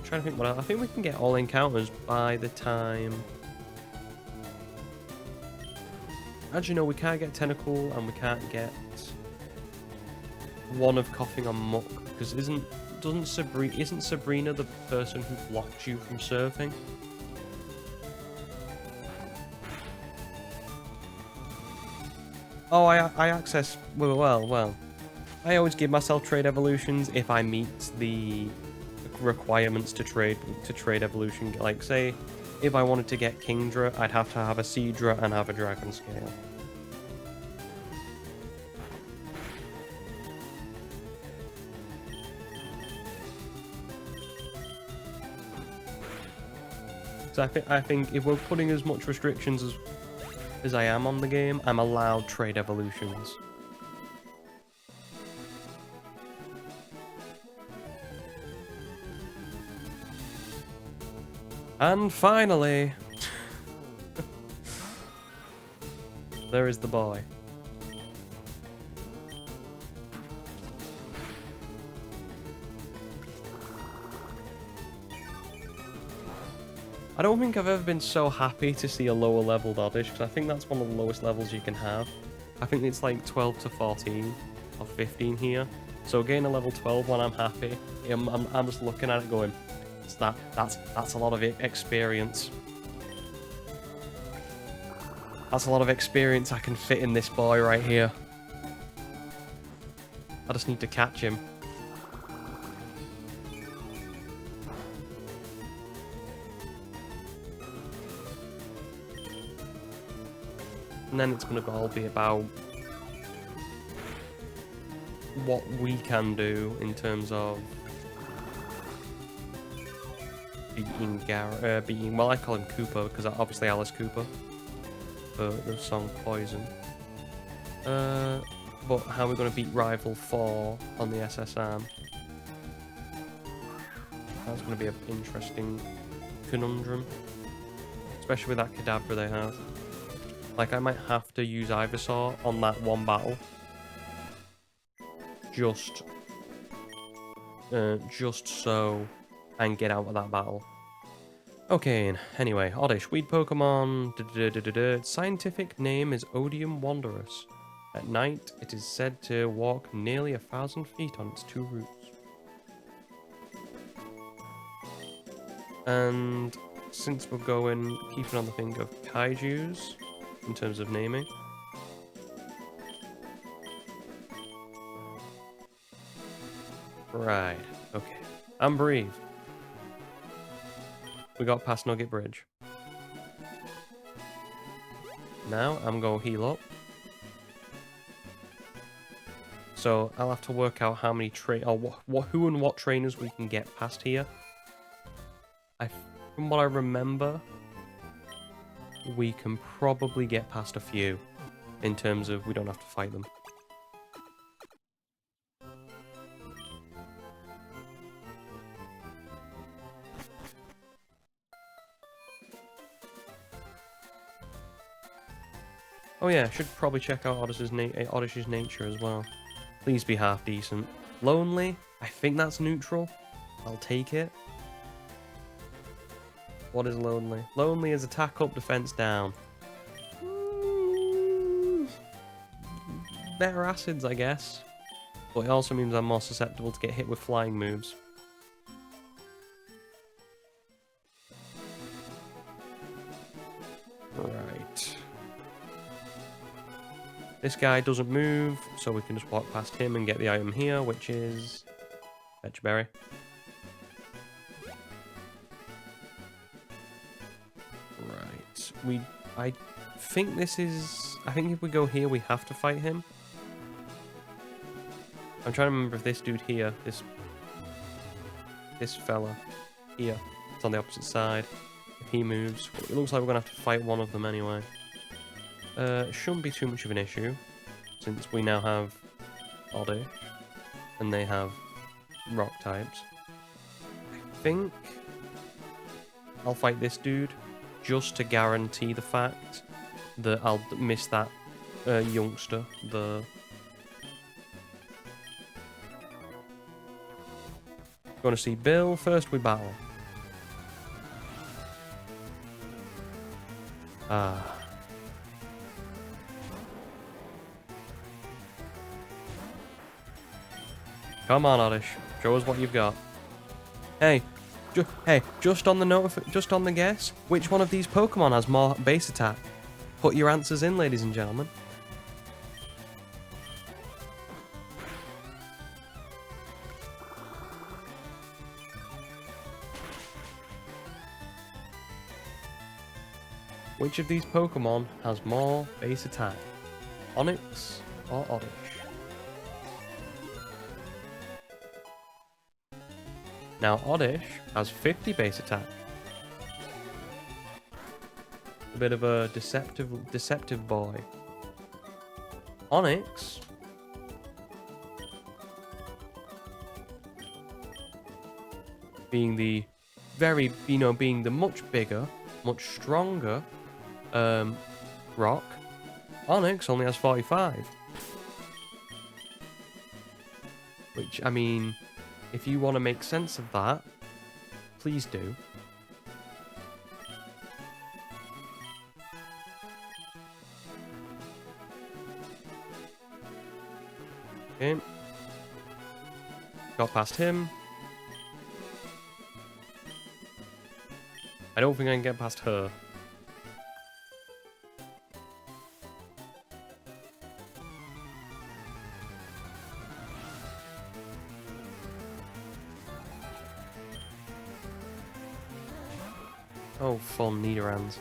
Trying to think what else. I think we can get all encounters by the time. As you know, we can't get Tentacool and we can't get one of Coughing on Muck because isn't Sabrina the person who blocked you from surfing? Oh, I access well. I always give myself trade evolutions if I meet the requirements to trade evolution. Like, say if I wanted to get Kingdra, I'd have to have a Seadra and have a Dragon Scale. So I think if we're putting as much restrictions as I am on the game, I'm allowed trade evolutions. And finally, there is the boy. I don't think I've ever been so happy to see a lower leveled Oddish, because I think that's one of the lowest levels you can have. I think it's like 12 to 14 or 15 here. So getting a level 12 when I'm happy, I'm just looking at it going, that's a lot of experience. That's a lot of experience I can fit in this boy right here. I just need to catch him. And then it's going to all be about what we can do in terms of beating, well, I call him Cooper because obviously Alice Cooper for the song Poison. But how are we going to beat Rival 4 on the SSM? That's going to be an interesting conundrum, especially with that Kadabra they have. Like, I might have to use Ivysaur on that one battle. Just so I can get out of that battle. Okay, anyway, Oddish, weed Pokemon. Its scientific name is Odium Wanderus. At night, it is said to walk nearly 1,000 feet on its 2 roots. And since we're keeping on the thing of Kaijus, in terms of naming. Right, okay. Ambreve. We got past Nugget Bridge. Now I'm going to heal up. So I'll have to work out how many who and what trainers we can get past here. From what I remember, we can probably get past a few in terms of we don't have to fight them. Oh yeah, I should probably check out Oddish's nature as well. Please be half decent. Lonely? I think that's neutral. I'll take it. What is lonely? Lonely is attack up, defense down. Better acids, I guess. But it also means I'm more susceptible to get hit with flying moves. Right. This guy doesn't move, so we can just walk past him and get the item here, which is Fetch Berry. Right. I think if we go here, we have to fight him. I'm trying to remember if this dude here, this fella here, it's on the opposite side. If he moves, it looks like we're gonna have to fight one of them anyway. It shouldn't be too much of an issue, since we now have Oddish, and they have rock types. I think I'll fight this dude, just to guarantee the fact that I'll miss that youngster, Going to see Bill. First we battle. Come on, Oddish. Show us what you've got. Hey, just on the guess, which one of these Pokemon has more base attack? Put your answers in, ladies and gentlemen. Which of these Pokemon has more base attack? Onix or Oddish? Now Oddish has 50 base attack. A bit of a deceptive boy. Onix being the being the much bigger, much stronger rock. Onix only has 45. Which, I mean, if you want to make sense of that, please do. Okay. Got past him. I don't think I can get past her. Oh, fun, Nidoran's.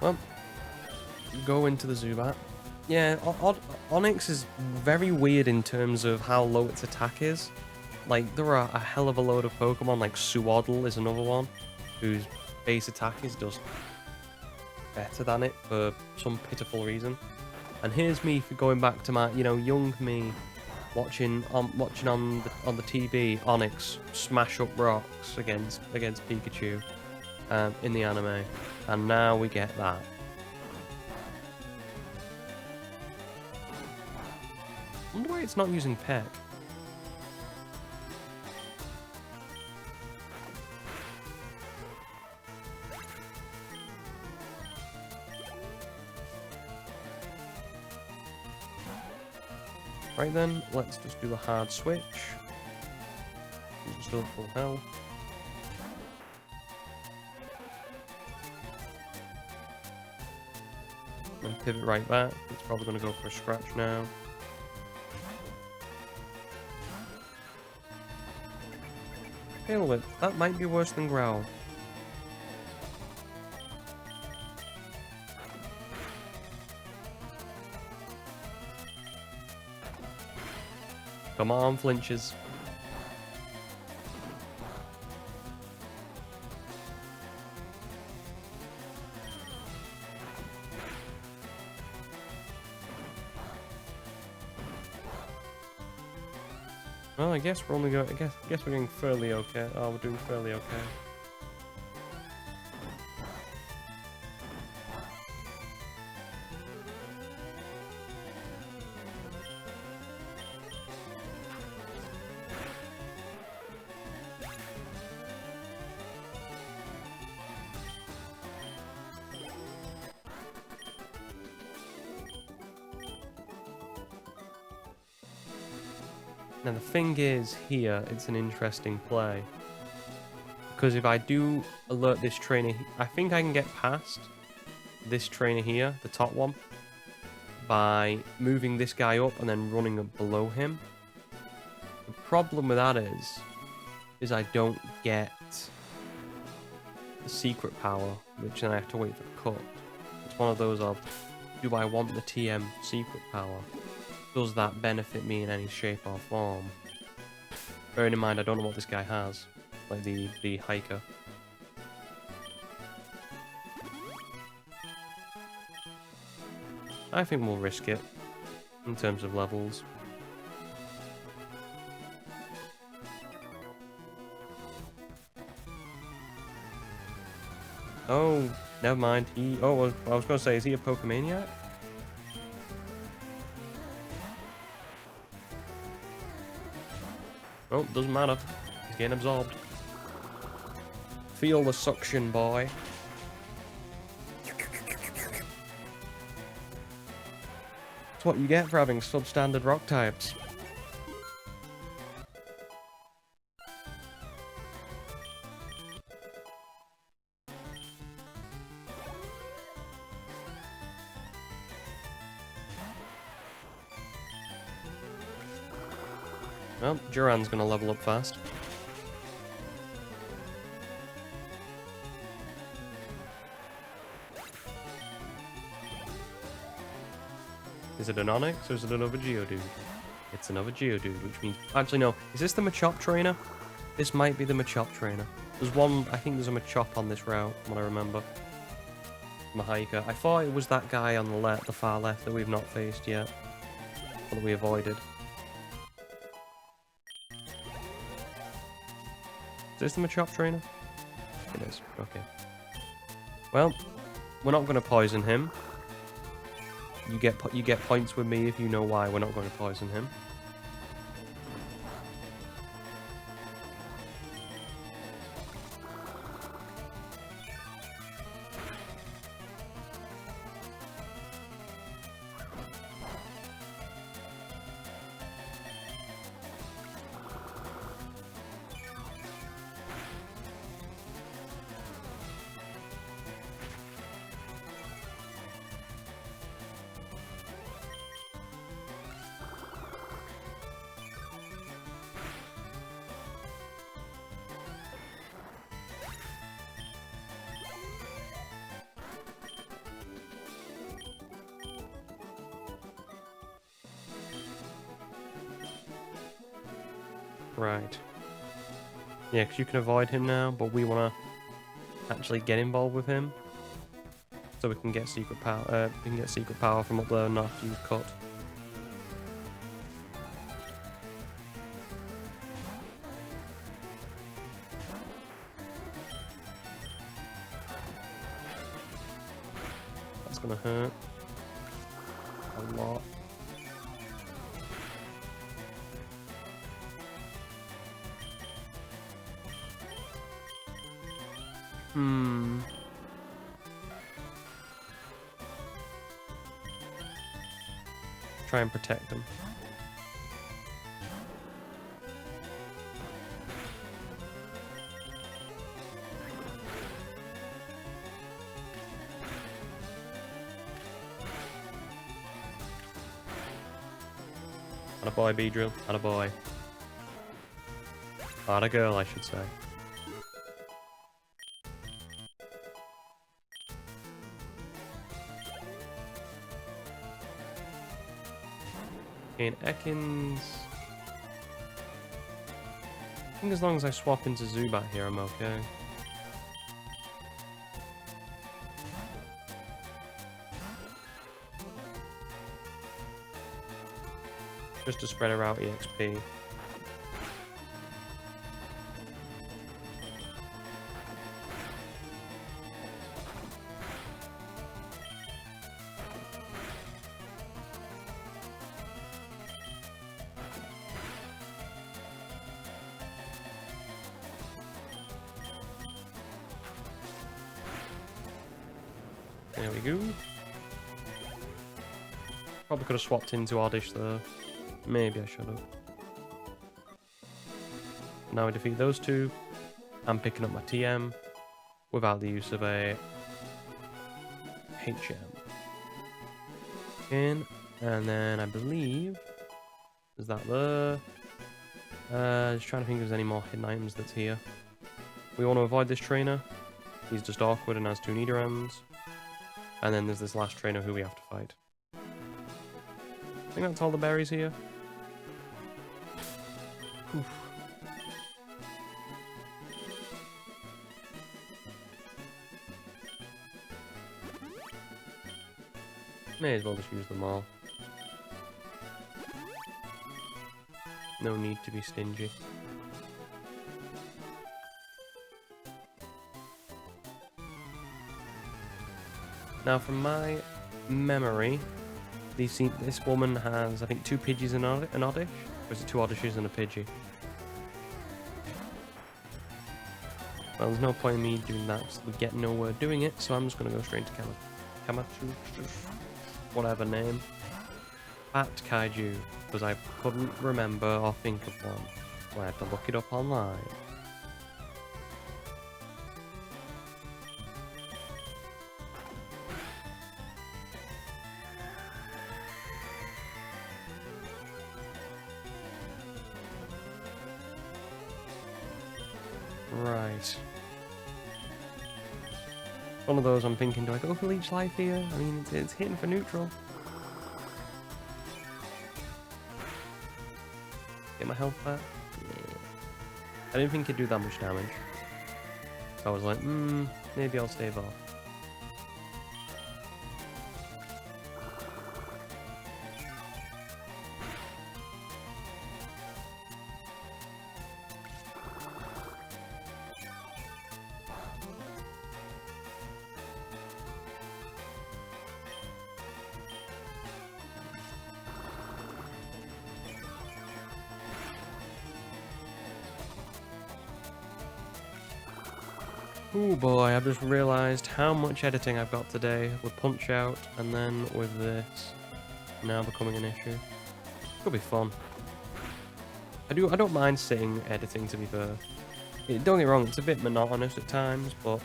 Well, go into the Zubat. Yeah, Onix is very weird in terms of how low its attack is. Like, there are a hell of a load of Pokemon, like Suwaddle is another one, whose base attack is just better than it for some pitiful reason. And here's me for going back to my, young me, watching on the TV, Onix smash up rocks against Pikachu in the anime, and now we get that. I wonder why it's not using Peck. Right then, let's just do a hard switch. Still at full health. And pivot right back. It's probably going to go for a scratch now. Tail Whip, that might be worse than Growl. Come on, flinches. Well, I guess we're only going. I guess we're doing fairly okay. Oh, we're doing fairly okay. Now the thing is, here, it's an interesting play. Because if I do alert this trainer, I think I can get past this trainer here, the top one, by moving this guy up and then running up below him. The problem with that is I don't get the secret power, which then I have to wait for cut. It's one of those of, do I want the TM secret power? Does that benefit me in any shape or form? Bearing in mind, I don't know what this guy has, like the hiker. I think we'll risk it in terms of levels. Oh, never mind. Oh, I was going to say, is he a Pokemaniac? Oh, doesn't matter. He's getting absorbed. Feel the suction, boy. That's what you get for having substandard rock types. Well, Duran's gonna level up fast. Is it an Onyx or is it another Geodude? It's another Geodude, which means... Actually, no. Is this the Machop trainer? This might be the Machop trainer. There's one... I think there's a Machop on this route, from what I remember. Mahaika. I thought it was that guy on the far left that we've not faced yet. Or that we avoided. Is this the Machop trainer? It is. Okay. Well, we're not going to poison him. You get points with me if you know why we're not going to poison him. Right. Yeah, because you can avoid him now, but we want to actually get involved with him, so we can get secret power. We can get secret power from up there and after you've cut. That's gonna hurt a lot. Try and protect them. Attaboy, Beedrill. Attaboy. Atta girl, I should say. Okay, and Ekans... I think as long as I swap into Zubat here, I'm okay. Just to spread her out EXP. There we go. Probably could have swapped into Oddish there. Maybe I should have. Now I defeat those two. I'm picking up my TM without the use of a HM. In, and then I believe is that there. Just trying to think if there's any more hidden items that's here. We want to avoid this trainer. He's just awkward and has 2 Nidorans. And then there's this last trainer who we have to fight. I think that's all the berries here. Oof. May as well just use them all. No need to be stingy. Now, from my memory, this woman has, I think, 2 Pidgeys and an Oddish. Or is it 2 Oddishes and a Pidgey? Well, there's no point in me doing that because we get nowhere doing it, so I'm just going to go straight to Kamachu, whatever name. At Kaiju, because I couldn't remember or think of one, so I had to look it up online. Right. One of those I'm thinking, do I go for Leech Life here? I mean, it's hitting for neutral. Get my health back. Yeah. I didn't think it'd do that much damage. So I was like, maybe I'll stave off. Oh boy, I've just realised how much editing I've got today with Punch Out and then with this now becoming an issue. Could be fun. I don't mind sitting editing, to be fair. Don't get me wrong, it's a bit monotonous at times, but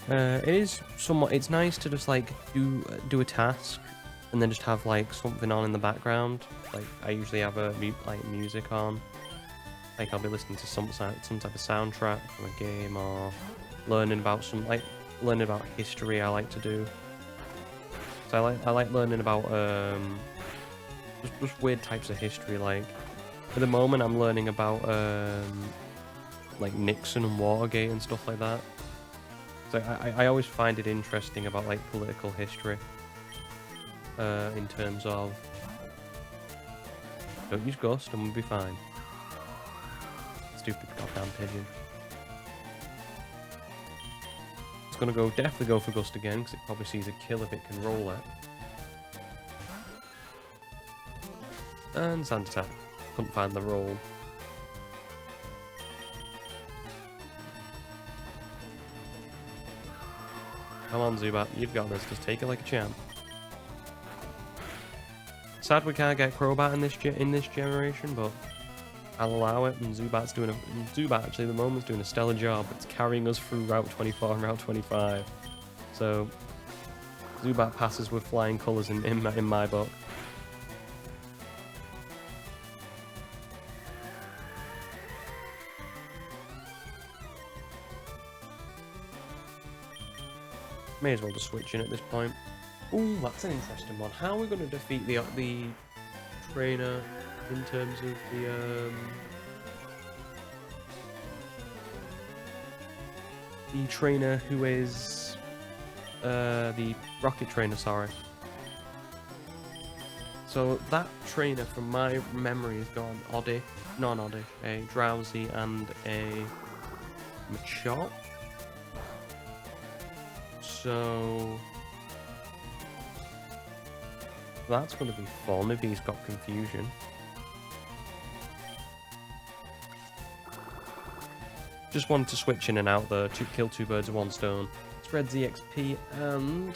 it is somewhat. It's nice to just like do a task and then just have like something on in the background. Like I usually have a music on. Like I'll be listening to some type of soundtrack from a game, or learning about history. I like to do. So I like learning about just weird types of history. Like at the moment, I'm learning about like Nixon and Watergate and stuff like that. So I always find it interesting about like political history. In terms of, don't use Gust and we'll be fine. Stupid goddamn pigeon. It's gonna definitely go for Gust again because it probably sees a kill if it can roll it. And Sand Attack. Couldn't find the roll. Come on, Zubat, you've got this. Just take it like a champ. Sad we can't get Crobat in this generation, but I'll allow it. And Zubat actually at the moment's doing a stellar job. It's carrying us through Route 24 and Route 25. So Zubat passes with flying colours in my book. May as well just switch in at this point. Ooh, that's an interesting one. How are we going to defeat the trainer in terms of the trainer who is the rocket trainer, sorry. So that trainer from my memory has gone non-Oddish, a Drowsy and a Machop. So that's going to be fun if he's got Confusion. Just wanted to switch in and out there to kill two birds with one stone. Spreads the XP and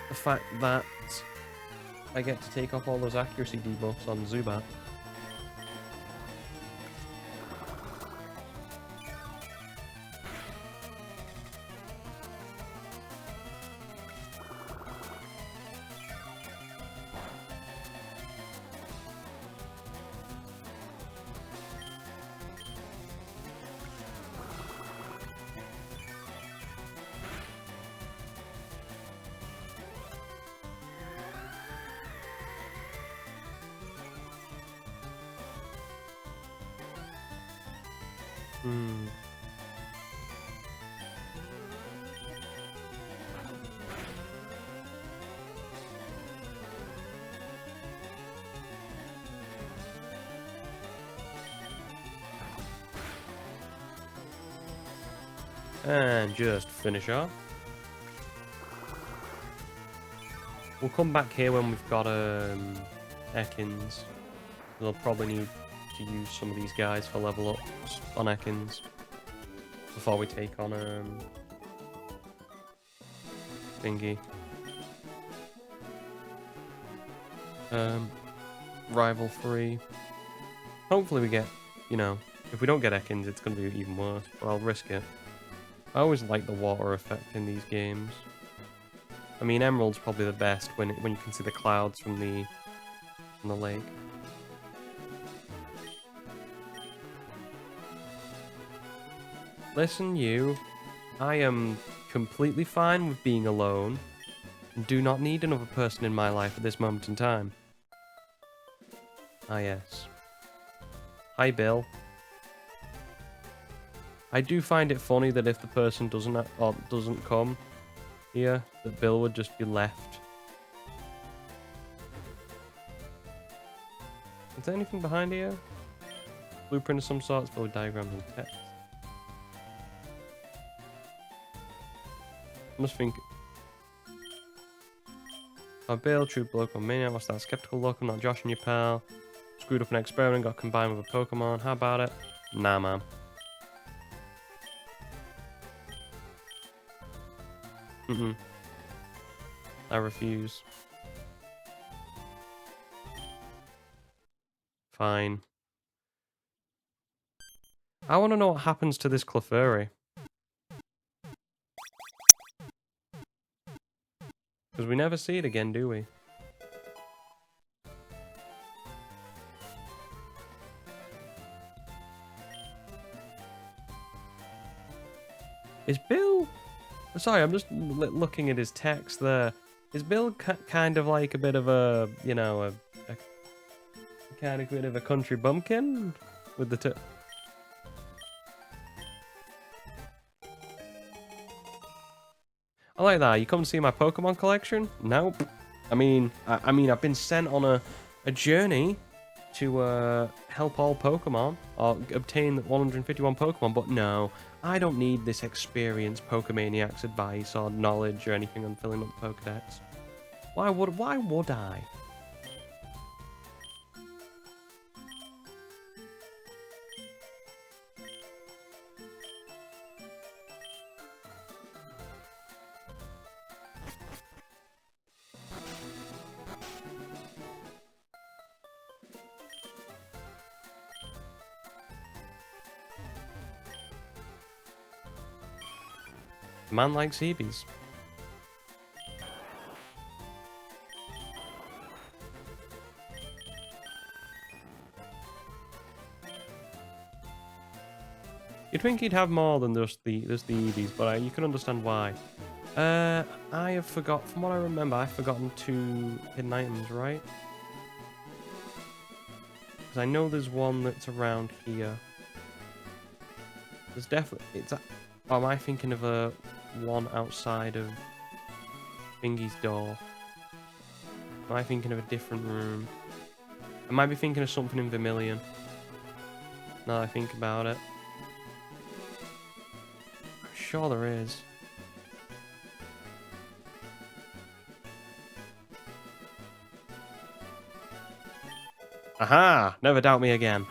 the fact that I get to take off all those accuracy debuffs on Zubat. And just finish off. We'll come back here when we've got Ekans. We'll probably need to use some of these guys for level ups on Ekans before we take on thingy. Rival 3. Hopefully we get, you know, if we don't get Ekans, it's going to be even worse, but I'll risk it. I always like the water effect in these games. I mean, Emerald's probably the best when you can see the clouds from the lake. Listen, you. I am completely fine with being alone and do not need another person in my life at this moment in time. Ah, yes. Hi, Bill. I do find it funny that if the person doesn't come here, that Bill would just be left. Is there anything behind here? Blueprint of some sort, filled with diagrams and text. I must think. Oh, Bill, true bloke or maniac, what's that? Skeptical look, I'm not Josh and your pal. Screwed up an experiment, got combined with a Pokemon. How about it? Nah, man. I refuse. Fine. I want to know what happens to this Clefairy. Because we never see it again, do we? Is Bill... Sorry, I'm just looking at his text there. Is Bill kind of like a bit of a, you know, a kind of bit of a country bumpkin? With the I like that. You come to see my Pokemon collection? Nope. I mean, I've been sent on a journey to help all Pokemon or obtain 151 Pokemon, but no, I don't need this experienced Pokemaniac's advice or knowledge or anything on filling up the Pokedex. Why would I? Man likes Eevees. You'd think he'd have more than just the Eevees, but you can understand why. I have forgot. From what I remember, I've forgotten 2 hidden items, right? Because I know there's one that's around here. There's definitely am I thinking of a one outside of Thingy's door? Am I thinking of a different room? I might be thinking of something in Vermilion. Now that I think about it. I'm sure there is. Aha! Never doubt me again.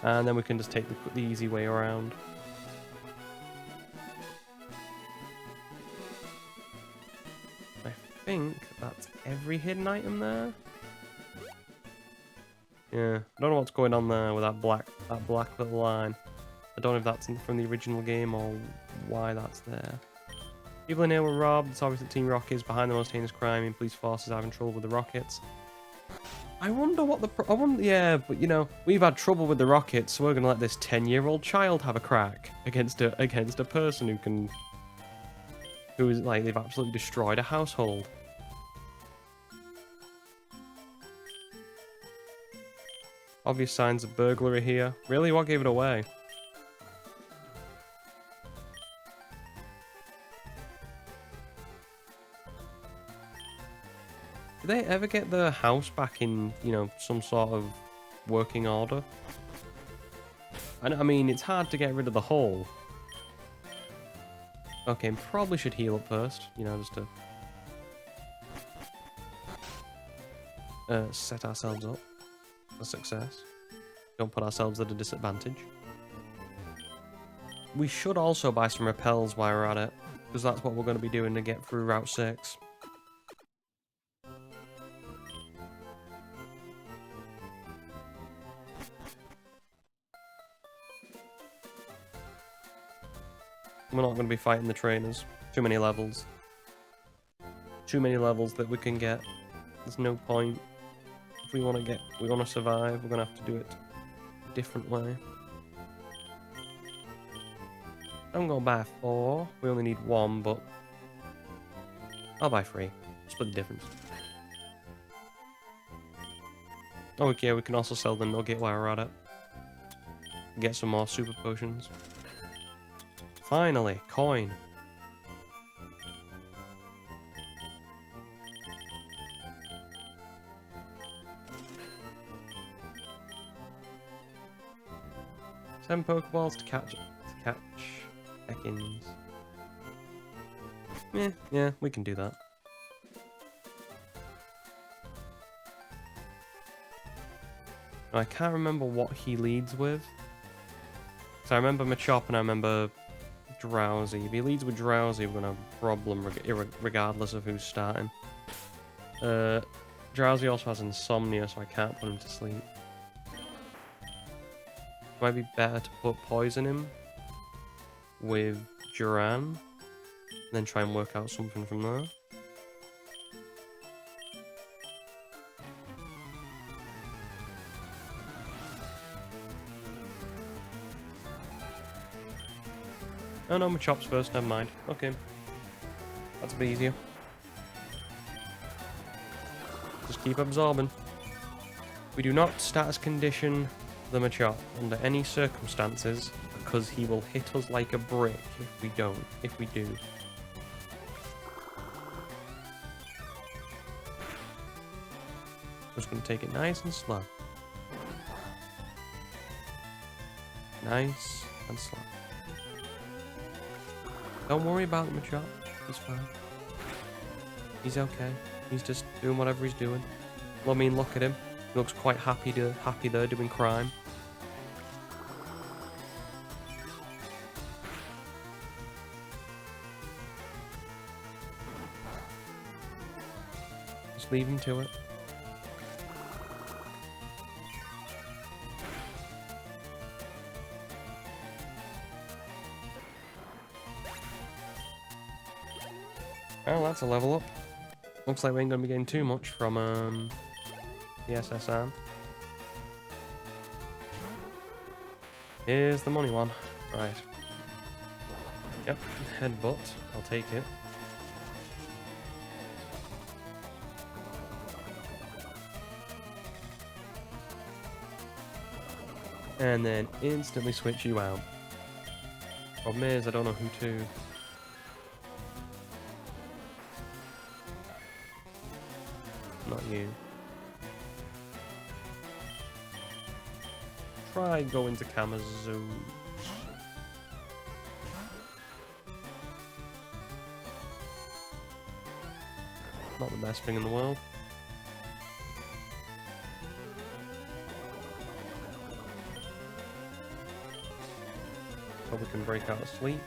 And then we can just take the easy way around. I think that's every hidden item there. Yeah, I don't know what's going on there with that black little line. I don't know if that's from the original game or why that's there. People in here were robbed. It's obvious that Team Rocket is behind the most heinous crime, and police forces having trouble with the Rockets. I wonder what yeah, but you know, we've had trouble with the Rockets, so we're gonna let this 10-year-old child have a crack against a person who is like they've absolutely destroyed a household. Obvious signs of burglary here. Really, what gave it away? Did they ever get the house back in, you know, some sort of working order? I mean, it's hard to get rid of the hole. Okay, probably should heal up first, you know, just to set ourselves up for success. Don't put ourselves at a disadvantage. We should also buy some repels while we're at it, because that's what we're going to be doing to get through Route 6. We're not going to be fighting the trainers. Too many levels. Too many levels that we can get. There's no point. If we want to survive, we're going to have to do it a different way. I'm going to buy 4. We only need 1, but I'll buy 3. Split the difference. Oh, yeah, we can also sell the nugget while we're at it. Get some more super potions. Finally, coin. Seven Pokeballs to catch Ekans. Yeah, we can do that. I can't remember what he leads with. So I remember Machop and I remember Drowsy. If he leads with Drowsy, we're gonna have a problem regardless of who's starting. Drowsy also has insomnia, so I can't put him to sleep. Might be better to put poison him with Duran, and then try and work out something from there. Oh no, Machop's first, never mind. Okay. That's a bit easier. Just keep absorbing. We do not status condition the Machop under any circumstances because he will hit us like a brick if we don't. If we do. Just gonna take it nice and slow. Nice and slow. Don't worry about the Machop. He's fine. He's okay. He's just doing whatever he's doing. Well, I mean, look at him. He looks quite happy there doing crime. Just leave him to it. Well, that's a level up. Looks like we ain't gonna be getting too much from the SSM. Here's the money one. Right. Yep, headbutt. I'll take it. And then instantly switch you out. Problem is, I don't know who to. Not you. Try going to Kamazu. Not the best thing in the world. So we can break out of sleep.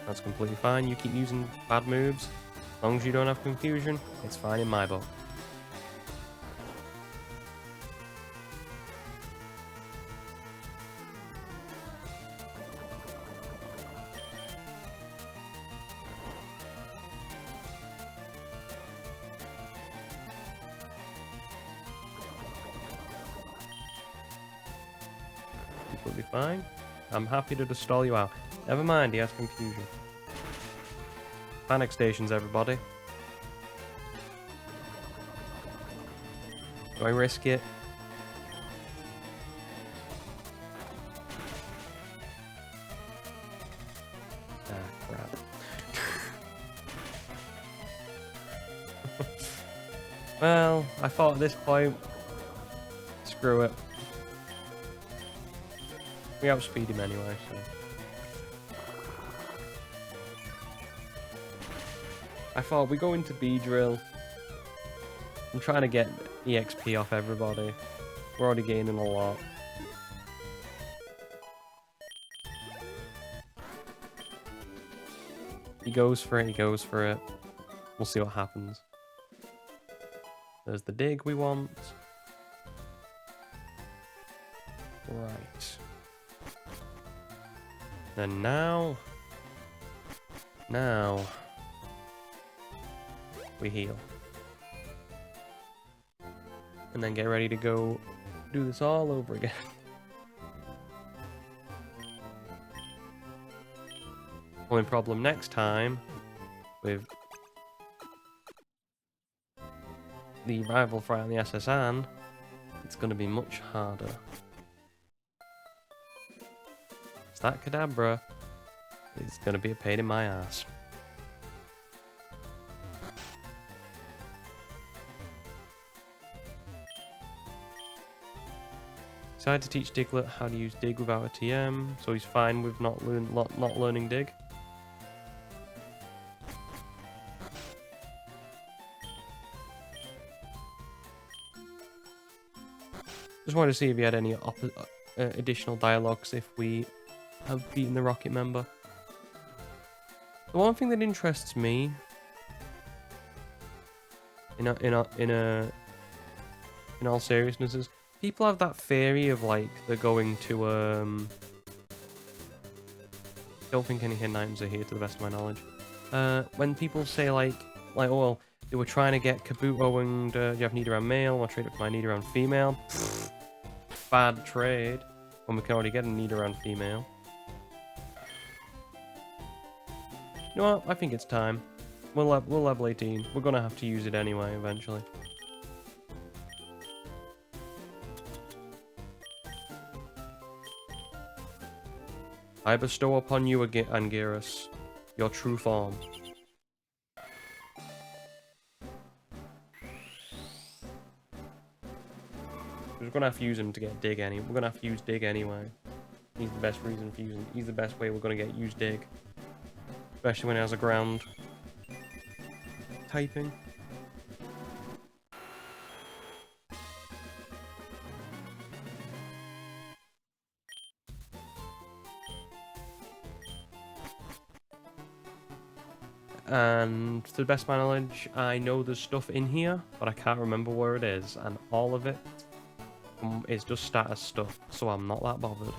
That's completely fine. You keep using bad moves. As long as you don't have confusion, it's fine in my book. Completely fine. I'm happy to just stall you out. Never mind, he has confusion. Panic stations, everybody. Do I risk it? Ah, crap. Well, I thought at this point, screw it. We outspeed him anyway, so. I thought we go into B-Drill. I'm trying to get EXP off everybody. We're already gaining a lot. He goes for it, he goes for it. We'll see what happens. There's the dig we want. Right. And now we heal. And then get ready to go do this all over again. Only problem next time with the rival fry on the SSN, it's going to be much harder. It's that Kadabra. It's going to be a pain in my ass. Decided to teach Diglett how to use Dig without a TM, so he's fine with not learning Dig. Just wanted to see if he had any additional dialogues if we have beaten the Rocket member. The one thing that interests me in all seriousness is people have that theory of like they're going to don't think any hidden items are here to the best of my knowledge. When people say like oh well, they were trying to get Kabuto and do you have Nidoran male or trade it for my Nidoran female? Bad trade when we can already get a Nidoran female. You know what? I think it's time. We'll level 18. We're gonna have to use it anyway eventually. I bestow upon you, Anguirus, your true form. We're gonna have to use him to get Dig anyway. We're gonna have to use Dig anyway. He's the best reason for using. He's the best way we're gonna get use Dig, especially when it has a ground typing. And to the best of my knowledge, I know there's stuff in here, but I can't remember where it is, and all of it is just status stuff, so I'm not that bothered.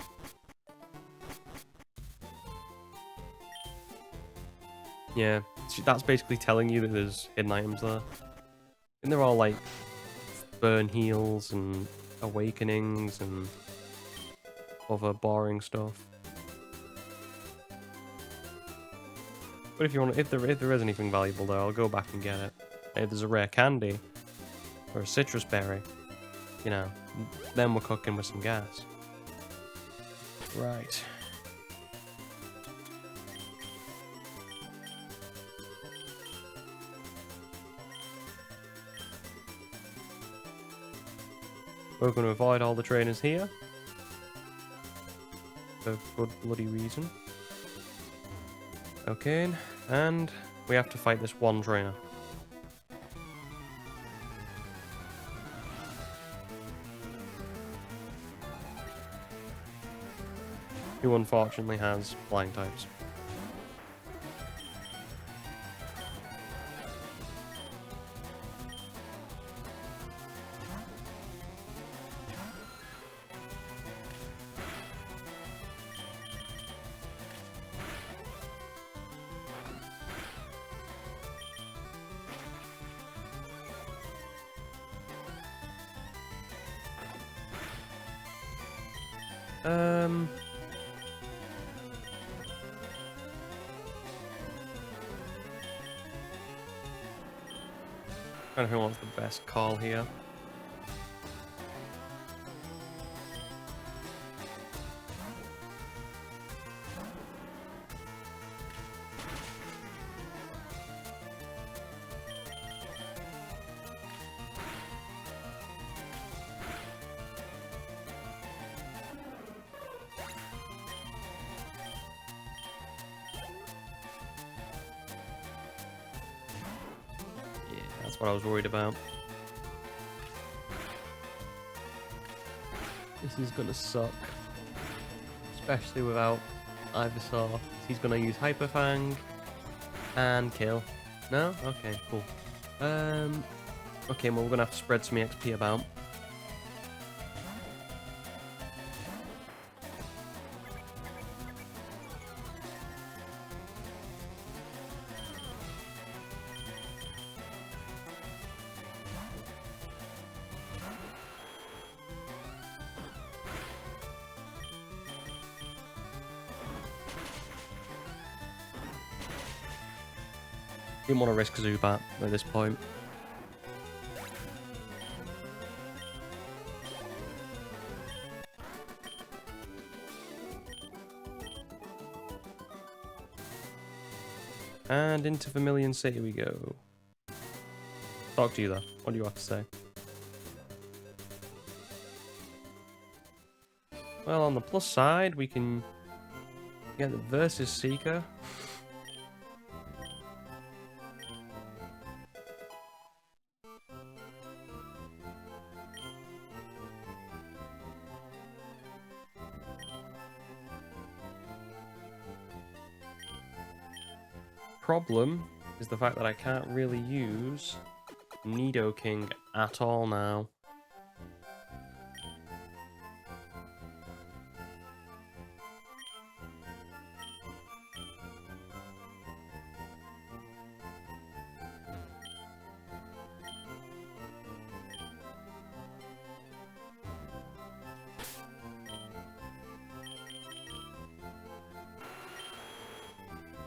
Yeah, that's basically telling you that there's hidden items there. And they're all like burn heals and awakenings and other boring stuff. But if you want, if there is anything valuable there, I'll go back and get it. If there's a rare candy or a citrus berry, you know, then we're cooking with some gas. Right. We're going to avoid all the trainers here. For good bloody reason. Okay, and we have to fight this one trainer. Who unfortunately has flying types. I don't know who wants the best call here. That's what I was worried about. This is gonna suck. Especially without Ivysaur. He's gonna use Hyper Fang and kill. No? Okay, cool. Okay, well we're gonna have to spread some XP about. Didn't want to risk Zubat at this point. And into Vermilion City we go. Talk to you though. What do you have to say? Well, on the plus side, we can get the Versus Seeker. Problem is the fact that I can't really use Nidoking at all now.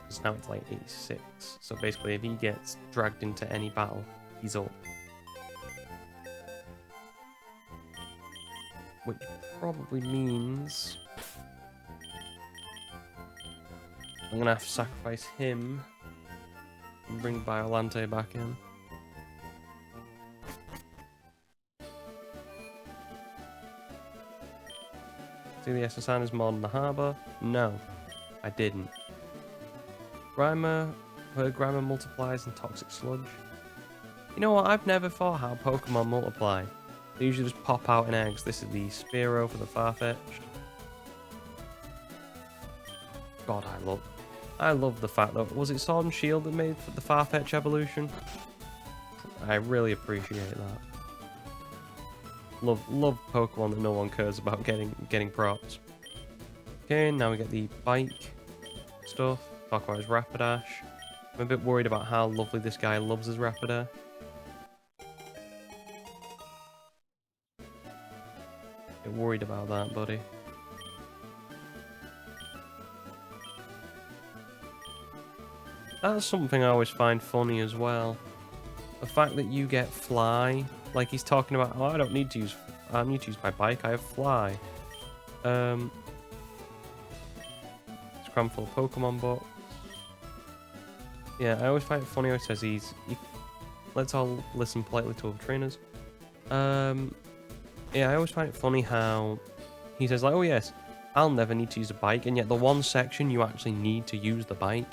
Because now it's like 86. So basically, if he gets dragged into any battle, he's up. Which probably means I'm gonna have to sacrifice him and bring Biolante back in. See the SSN is mod in the harbour? No, I didn't. Grimer, her Grimer multiplies in Toxic Sludge. You know what? I've never thought how Pokemon multiply. They usually just pop out in eggs. This is the Spearow for the Farfetch'd. God, I love the fact that, was it Sword and Shield that made the Farfetch evolution? I really appreciate that. Love Pokemon that no one cares about getting props. Okay, now we get the bike stuff. Talk about his Rapidash. I'm a bit worried about how lovely this guy loves his Rapidash. Bit worried about that, buddy. That's something I always find funny as well. The fact that you get Fly, like he's talking about, oh, I don't need to use my bike, I have Fly. It's crammed full of Pokemon books. Yeah, I always find it funny how he says let's all listen politely to other trainers. Yeah, I always find it funny how he says like, oh yes, I'll never need to use a bike, and yet the one section you actually need to use the bike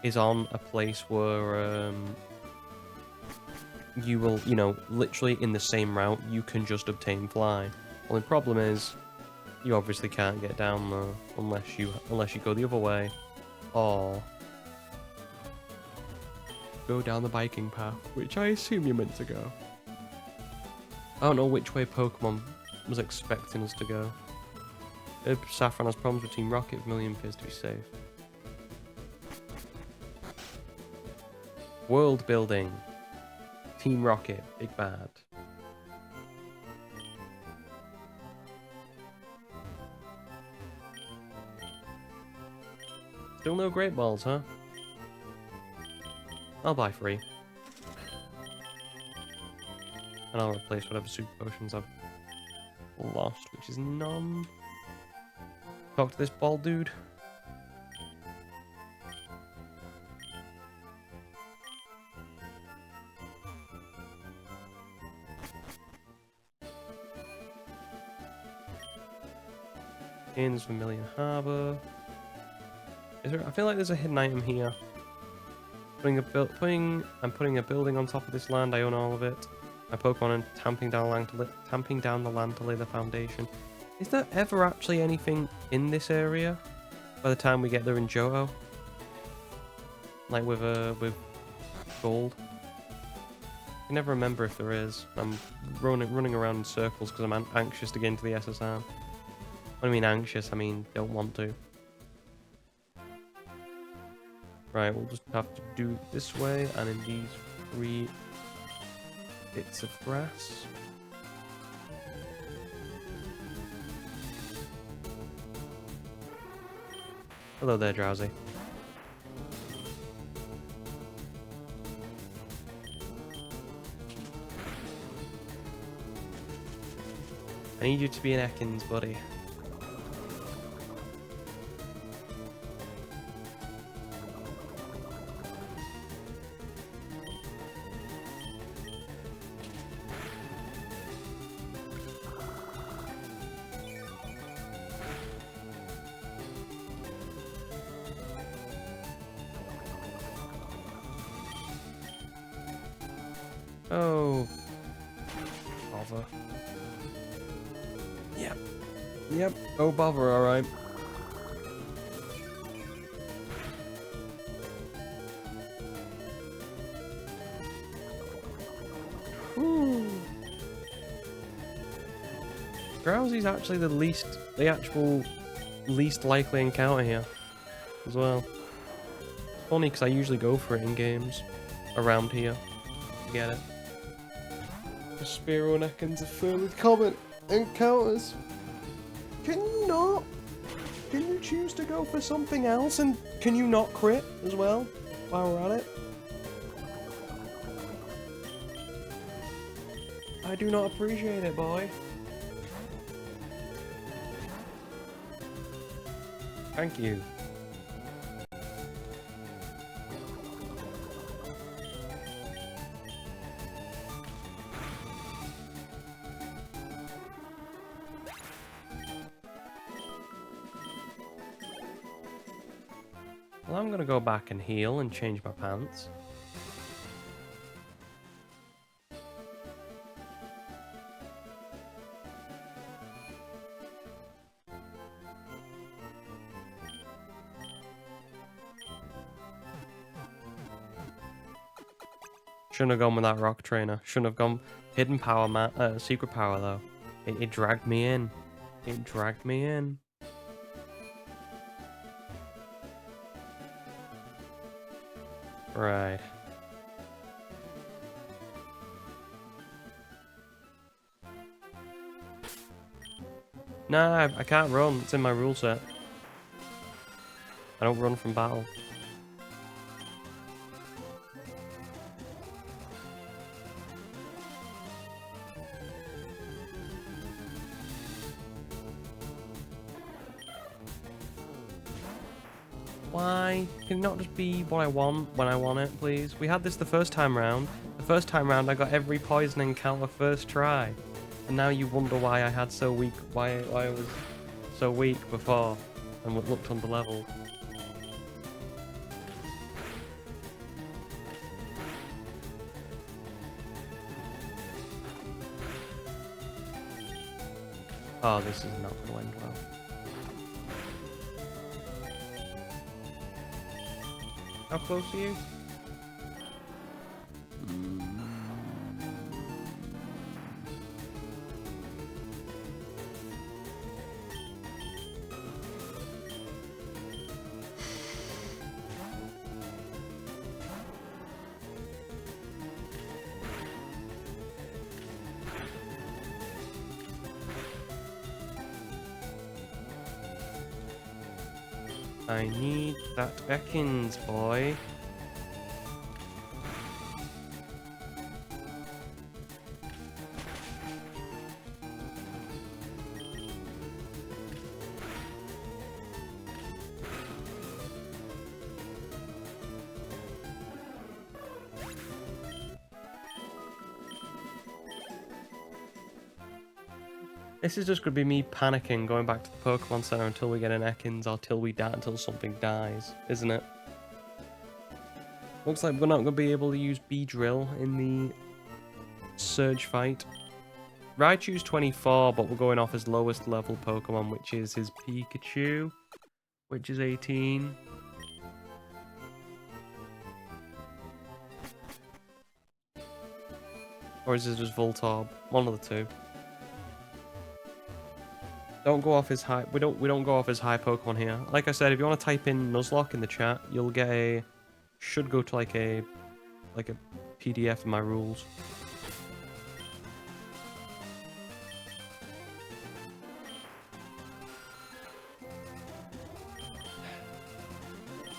is on a place where you will, you know, literally in the same route, you can just obtain Fly. Only problem is, you obviously can't get down there unless you go the other way, or go down the biking path, which I assume you're meant to go. I don't know which way Pokemon was expecting us to go. Saffron has problems with Team Rocket, Vermilion appears to be safe. World building. Team Rocket, big bad. Still no Great Balls, huh? I'll buy 3. And I'll replace whatever super potions I've lost, which is none. Talk to this bald dude. Inns Vermilion Harbour. Is there? I feel like there's a hidden item here. I'm putting a building on top of this land. I own all of it. My Pokemon are tamping down the land to lay the foundation. Is there ever actually anything in this area by the time we get there in Johto? Like with gold? I can never remember if there is. I'm running around in circles because I'm anxious to get into the SSR. When I mean anxious, I mean don't want to. Right, we'll just have to do it this way, and in these 3 bits of grass. Hello there, Drowsy. I need you to be an Ekans, buddy. Oh. Bother. Yep. Yep. Oh, bother, alright. Drowsy's actually the actual least likely encounter here as well. It's funny because I usually go for it in games around here. You get it? The Spearow and Ekans are filled with common encounters. Can you not? Can you choose to go for something else? And can you not crit as well while we're at it? I do not appreciate it, boy. Thank you. Well, I'm gonna go back and heal and change my pants. Shouldn't have gone with that rock trainer. Shouldn't have gone hidden power, secret power though. It dragged me in. It dragged me in. Right. Nah, I can't run. It's in my rule set. I don't run from battle. Why? Can it not just be what I want when I want it, please? We had this the first time round. The first time round I got every poison encounter first try. And now you wonder why I had so weak, why I was so weak before and looked under level. Oh, this is not going to end well. How close are you? I need that Ekans, boy. This is just going to be me panicking, going back to the Pokemon Center until we get an Ekans or until something dies, isn't it? Looks like we're not going to be able to use Beedrill in the Surge fight. Raichu's 24, but we're going off his lowest level Pokemon, which is his Pikachu, which is 18. Or is it just Voltorb? One of the two. Don't go off his high. We don't go off his high Pokemon here. Like I said, if you want to type in Nuzlocke in the chat, you'll get a. Should go to like a PDF of my rules.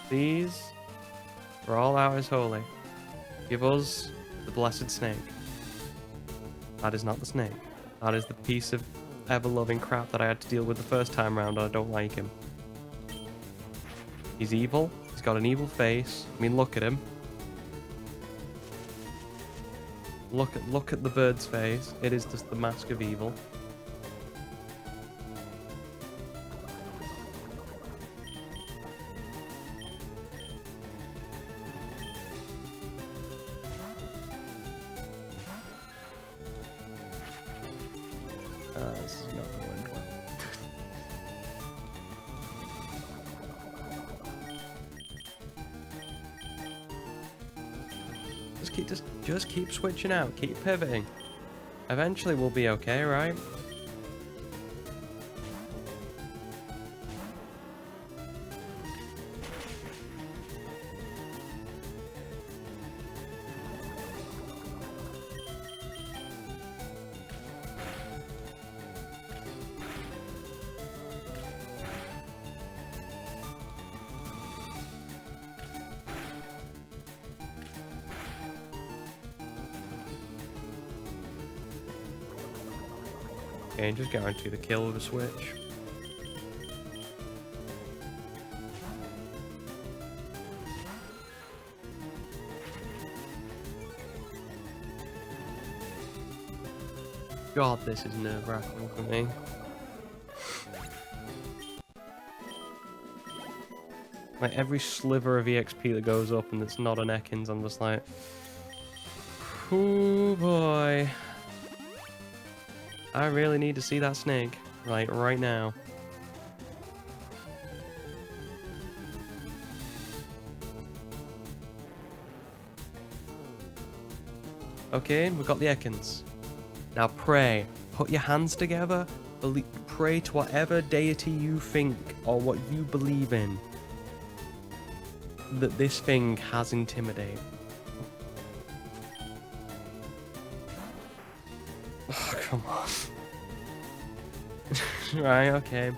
These are all out as holy. Give us the blessed snake. That is not the snake. That is the piece of ever-loving crap that I had to deal with the first time round, and I don't like him. He's evil. He's got an evil face. I mean, look at him. Look at the bird's face. It is just the mask of evil. This is not going well. Just keep switching out. Keep pivoting. Eventually we'll be okay, right? Okay, just guarantee the kill with a switch. God, this is nerve-wracking for me. Like, every sliver of EXP that goes up and it's not an Ekans, I'm just like... Oh boy. I really need to see that snake. Like, right now. Okay, we've got the Ekans. Now pray. Put your hands together. Pray to whatever deity you think or what you believe in. That this thing has Intimidate. Oh, come on. Right, okay.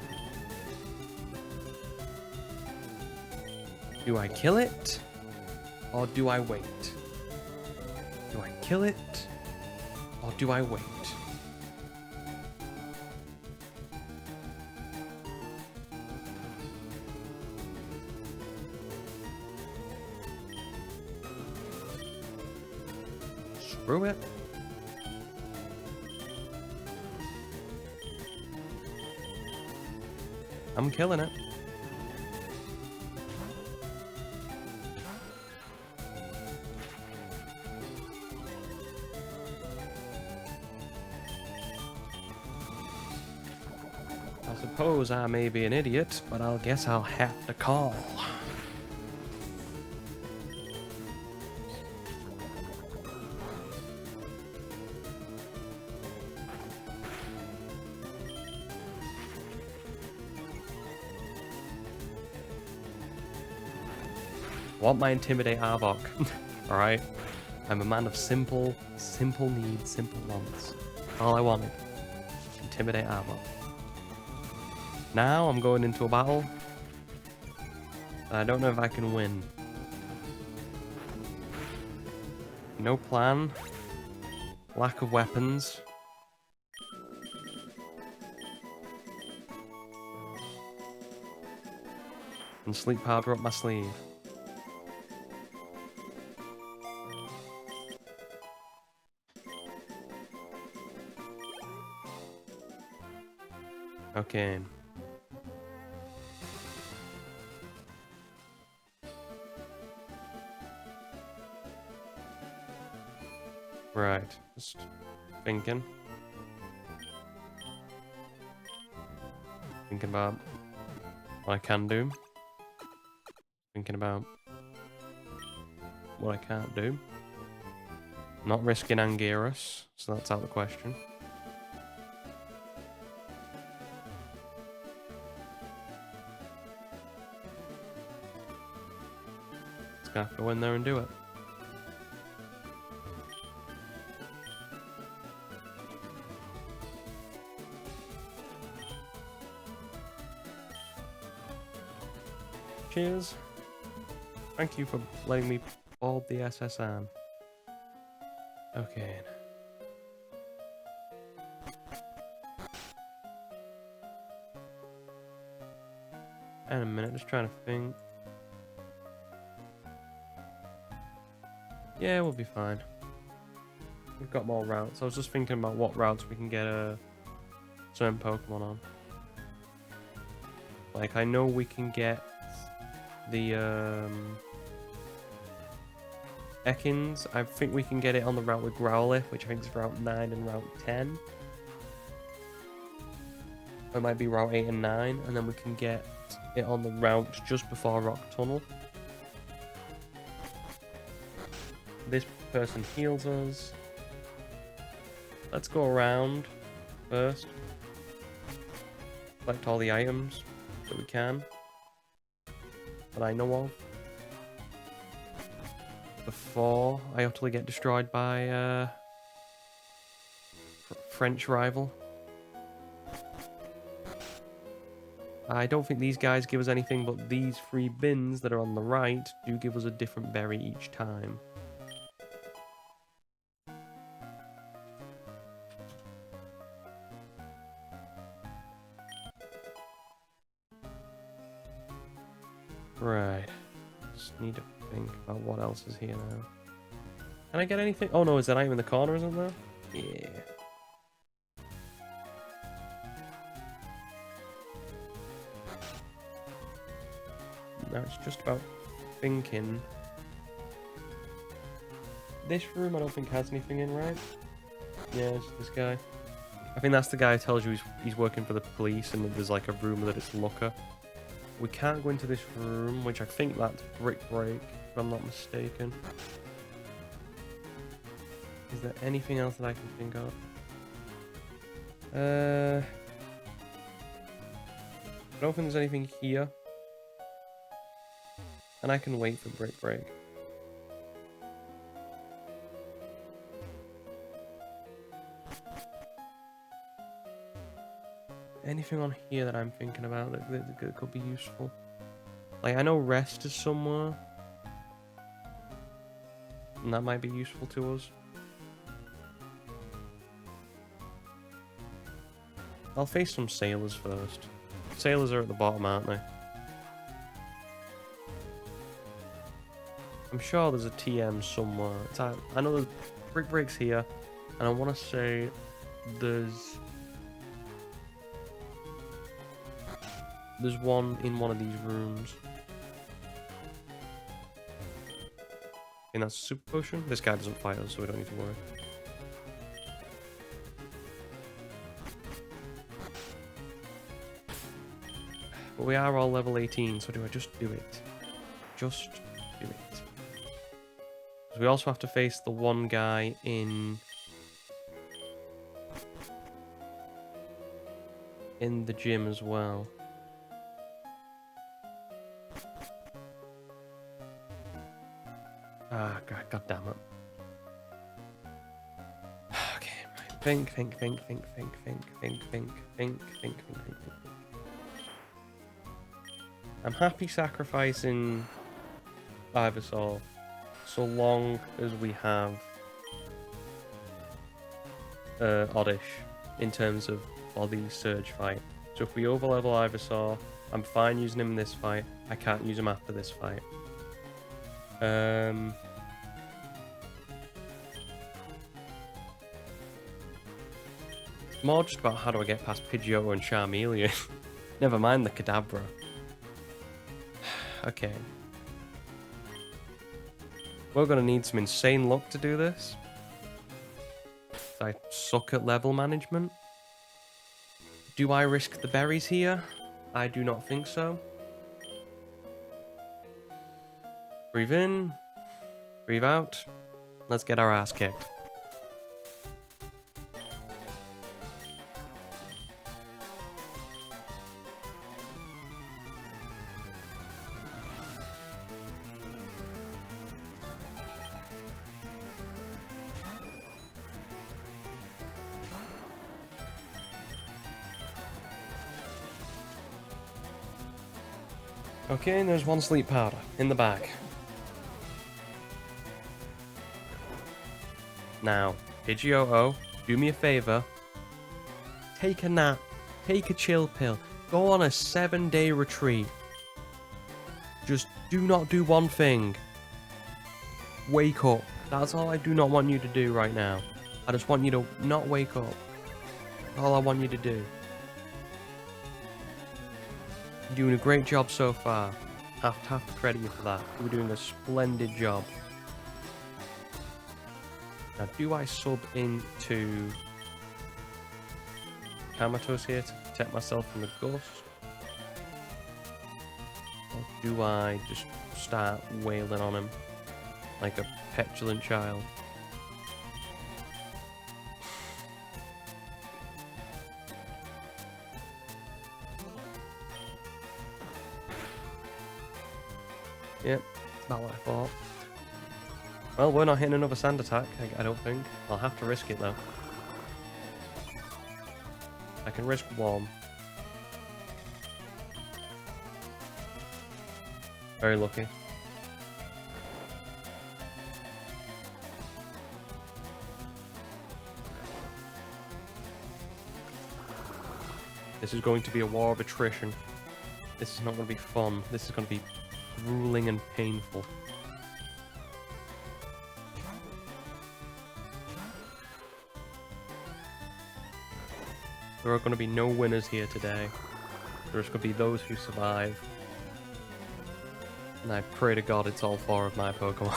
Do I kill it? Or do I wait? Do I kill it? Or do I wait? Screw it. I'm killing it. I suppose I may be an idiot, but I guess I'll have to call. I want my Intimidate Arbok. Alright? I'm a man of simple needs, simple wants. All I wanted. Intimidate Arbok. Now I'm going into a battle. I don't know if I can win. No plan. Lack of weapons. And sleep powder up my sleeve. Okay. Right. Just thinking. Thinking about what I can do. Thinking about what I can't do. Not risking Anguirus, so that's out of the question. Have to go in there and do it. Cheers. Thank you for letting me board the SSN. Okay. And a minute, just trying to think. Yeah, we'll be fine. We've got more routes. I was just thinking about what routes we can get certain Pokemon on. Like, I know we can get the Ekans. I think we can get it on the route with Growlithe, which I think is Route 9 and Route 10. It might be Route 8 and 9, and then we can get it on the route just before Rock Tunnel. This person heals us. Let's go around first. Collect all the items that we can, that I know of, before I utterly get destroyed by French rival. I don't think these guys give us anything, but these 3 bins that are on the right do give us a different berry each time. Right. Just need to think about what else is here now. Can I get anything? Oh no, is that item in the corner, isn't there? Yeah. Now it's just about thinking. This room I don't think has anything in, right? Yeah, it's this guy. I think that's the guy who tells you he's working for the police, and there's like a rumor that it's Looker. We can't go into this room, which I think that's Brick Break, if I'm not mistaken. Is there anything else that I can think of? I don't think there's anything here. And I can wait for Brick Break. Anything on here that I'm thinking about that could be useful? Like, I know rest is somewhere. And that might be useful to us. I'll face some sailors first. Sailors are at the bottom, aren't they? I'm sure there's a TM somewhere. I know there's Brick Breaks here. And I want to say there's one in one of these rooms. And that's a super potion. This guy doesn't fight us, so we don't need to worry. But we are all level 18, so do I just do it? Just do it. Because we also have to face the one guy in the gym as well. Ah, God damn it. Okay, right. Think. I'm happy sacrificing Ivysaur so long as we have Oddish in terms of body surge fight. So if we overlevel Ivysaur, I'm fine using him in this fight. I can't use him after this fight. It's more just about how do I get past Pidgeotto and Charmeleon. Never mind the Kadabra. Okay. We're gonna need some insane luck to do this. I suck at level management. Do I risk the berries here? I do not think so. Breathe in. Breathe out. Let's get our ass kicked. Okay, and there's one sleep powder in the bag. Now, Pidgeotto, do me a favor. Take a nap. Take a chill pill. Go on a 7-day retreat. Just do not do one thing. Wake up. That's all I do not want you to do right now. I just want you to not wake up. All I want you to do. You're doing a great job so far. Have to credit you for that. You're doing a splendid job. Now, do I sub into Comatose here to protect myself from the ghost? Or do I just start wailing on him like a petulant child? Yep, that's about what I thought. Well, we're not hitting another sand attack, I don't think. I'll have to risk it though. I can risk one. Very lucky. This is going to be a war of attrition. This is not going to be fun. This is going to be grueling and painful. There are going to be no winners here today. There's going to be those who survive. And I pray to God it's all 4 of my Pokemon.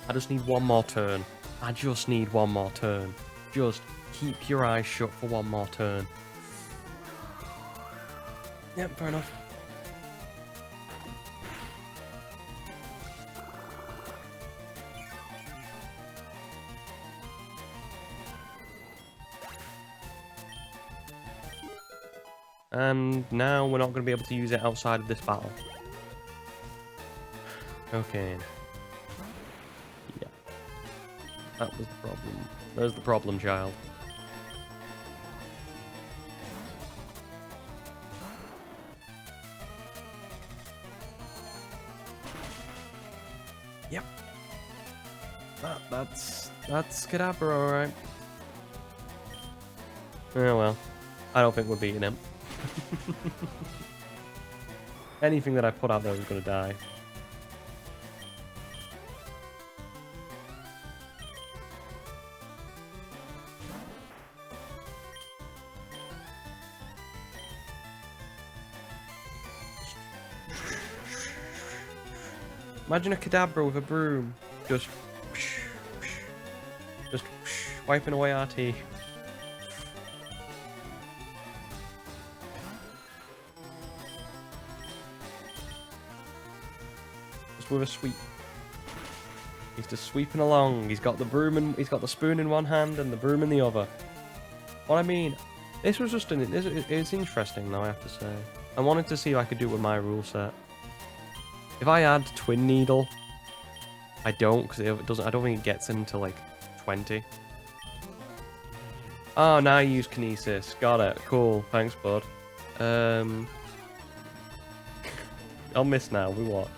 I just need one more turn. I just need one more turn. Just keep your eyes shut for one more turn. Yep, fair enough. And now we're not going to be able to use it outside of this battle. Okay. Yeah. That was the problem. There's the problem, child. Yep. That's Kadabra, alright. Oh well. I don't think we're beating him. Anything that I put out there is going to die. Imagine a Kadabra with a broom. Just wiping away RT. With a sweep. He's just sweeping along. He's got the broom and he's got the spoon in one hand and the broom in the other. What I mean, this was just it's interesting though, I have to say. I wanted to see if I could do it with my rule set. If I add Twin Needle, I don't because it doesn't. I don't think it gets into like 20. Oh, now I use Kinesis. Got it. Cool. Thanks, bud. I'll miss now. We watch.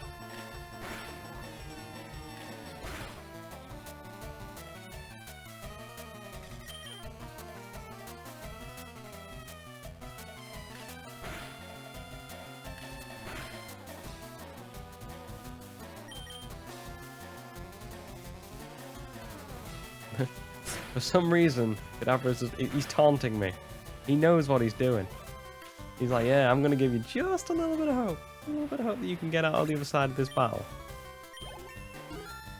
For some reason, he's taunting me. He knows what he's doing. He's like, yeah, I'm going to give you just a little bit of hope. A little bit of hope that you can get out on the other side of this battle.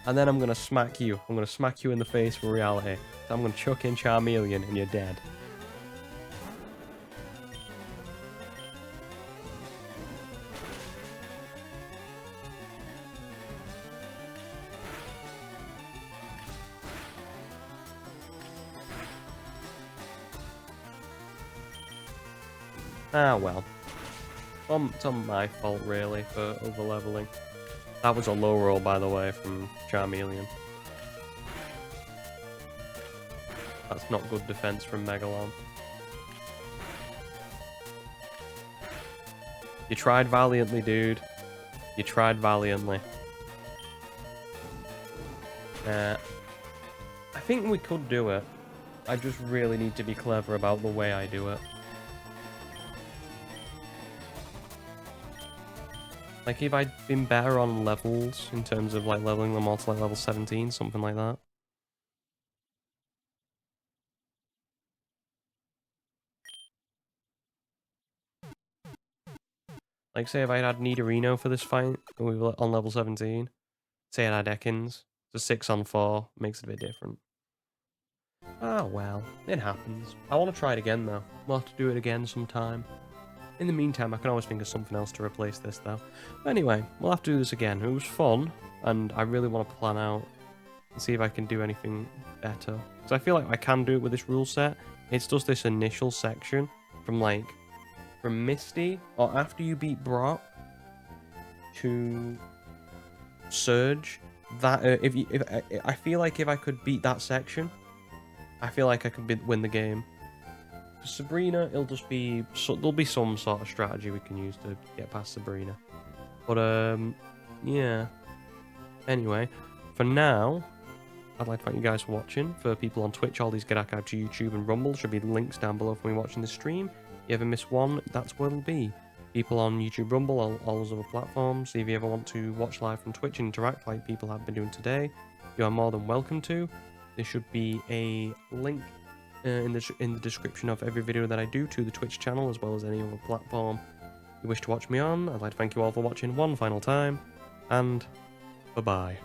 And then I'm going to smack you. I'm going to smack you in the face for reality. So I'm going to chuck in Charmeleon and you're dead. Ah, well. It's on my fault, really, for over-leveling. That was a low roll, by the way, from Charmeleon. That's not good defense from Megalon. You tried valiantly, dude. You tried valiantly. I think we could do it. I just really need to be clever about the way I do it. Like, if I'd been better on levels, in terms of, like, leveling them all to, like, level 17, something like that. Like, say if I had Nidorino for this fight, and we were on level 17, say it had Ekins. It's a 6 on 4, makes it a bit different. Ah, well, it happens. I want to try it again, though. We'll have to do it again sometime. In the meantime, I can always think of something else to replace this, though. But anyway, we'll have to do this again. It was fun, and I really want to plan out and see if I can do anything better. Because I feel like I can do it with this rule set. It's just this initial section from, like, from Misty, or after you beat Brock, to Surge. That, I feel like if I could beat that section, I feel like I could win the game. For Sabrina, it'll just be... there'll be some sort of strategy we can use to get past Sabrina. But, yeah. Anyway, for now, I'd like to thank you guys for watching. For people on Twitch, all these get archived to YouTube and Rumble. Should be links down below for me watching the stream. If you ever miss one, that's where it'll be. People on YouTube, Rumble, all those other platforms. If you ever want to watch live from Twitch and interact like people have been doing today, you are more than welcome to. There should be a link in the description of every video that I do to the Twitch channel, as well as any other platform you wish to watch me on. I'd like to thank you all for watching one final time, and bye-bye.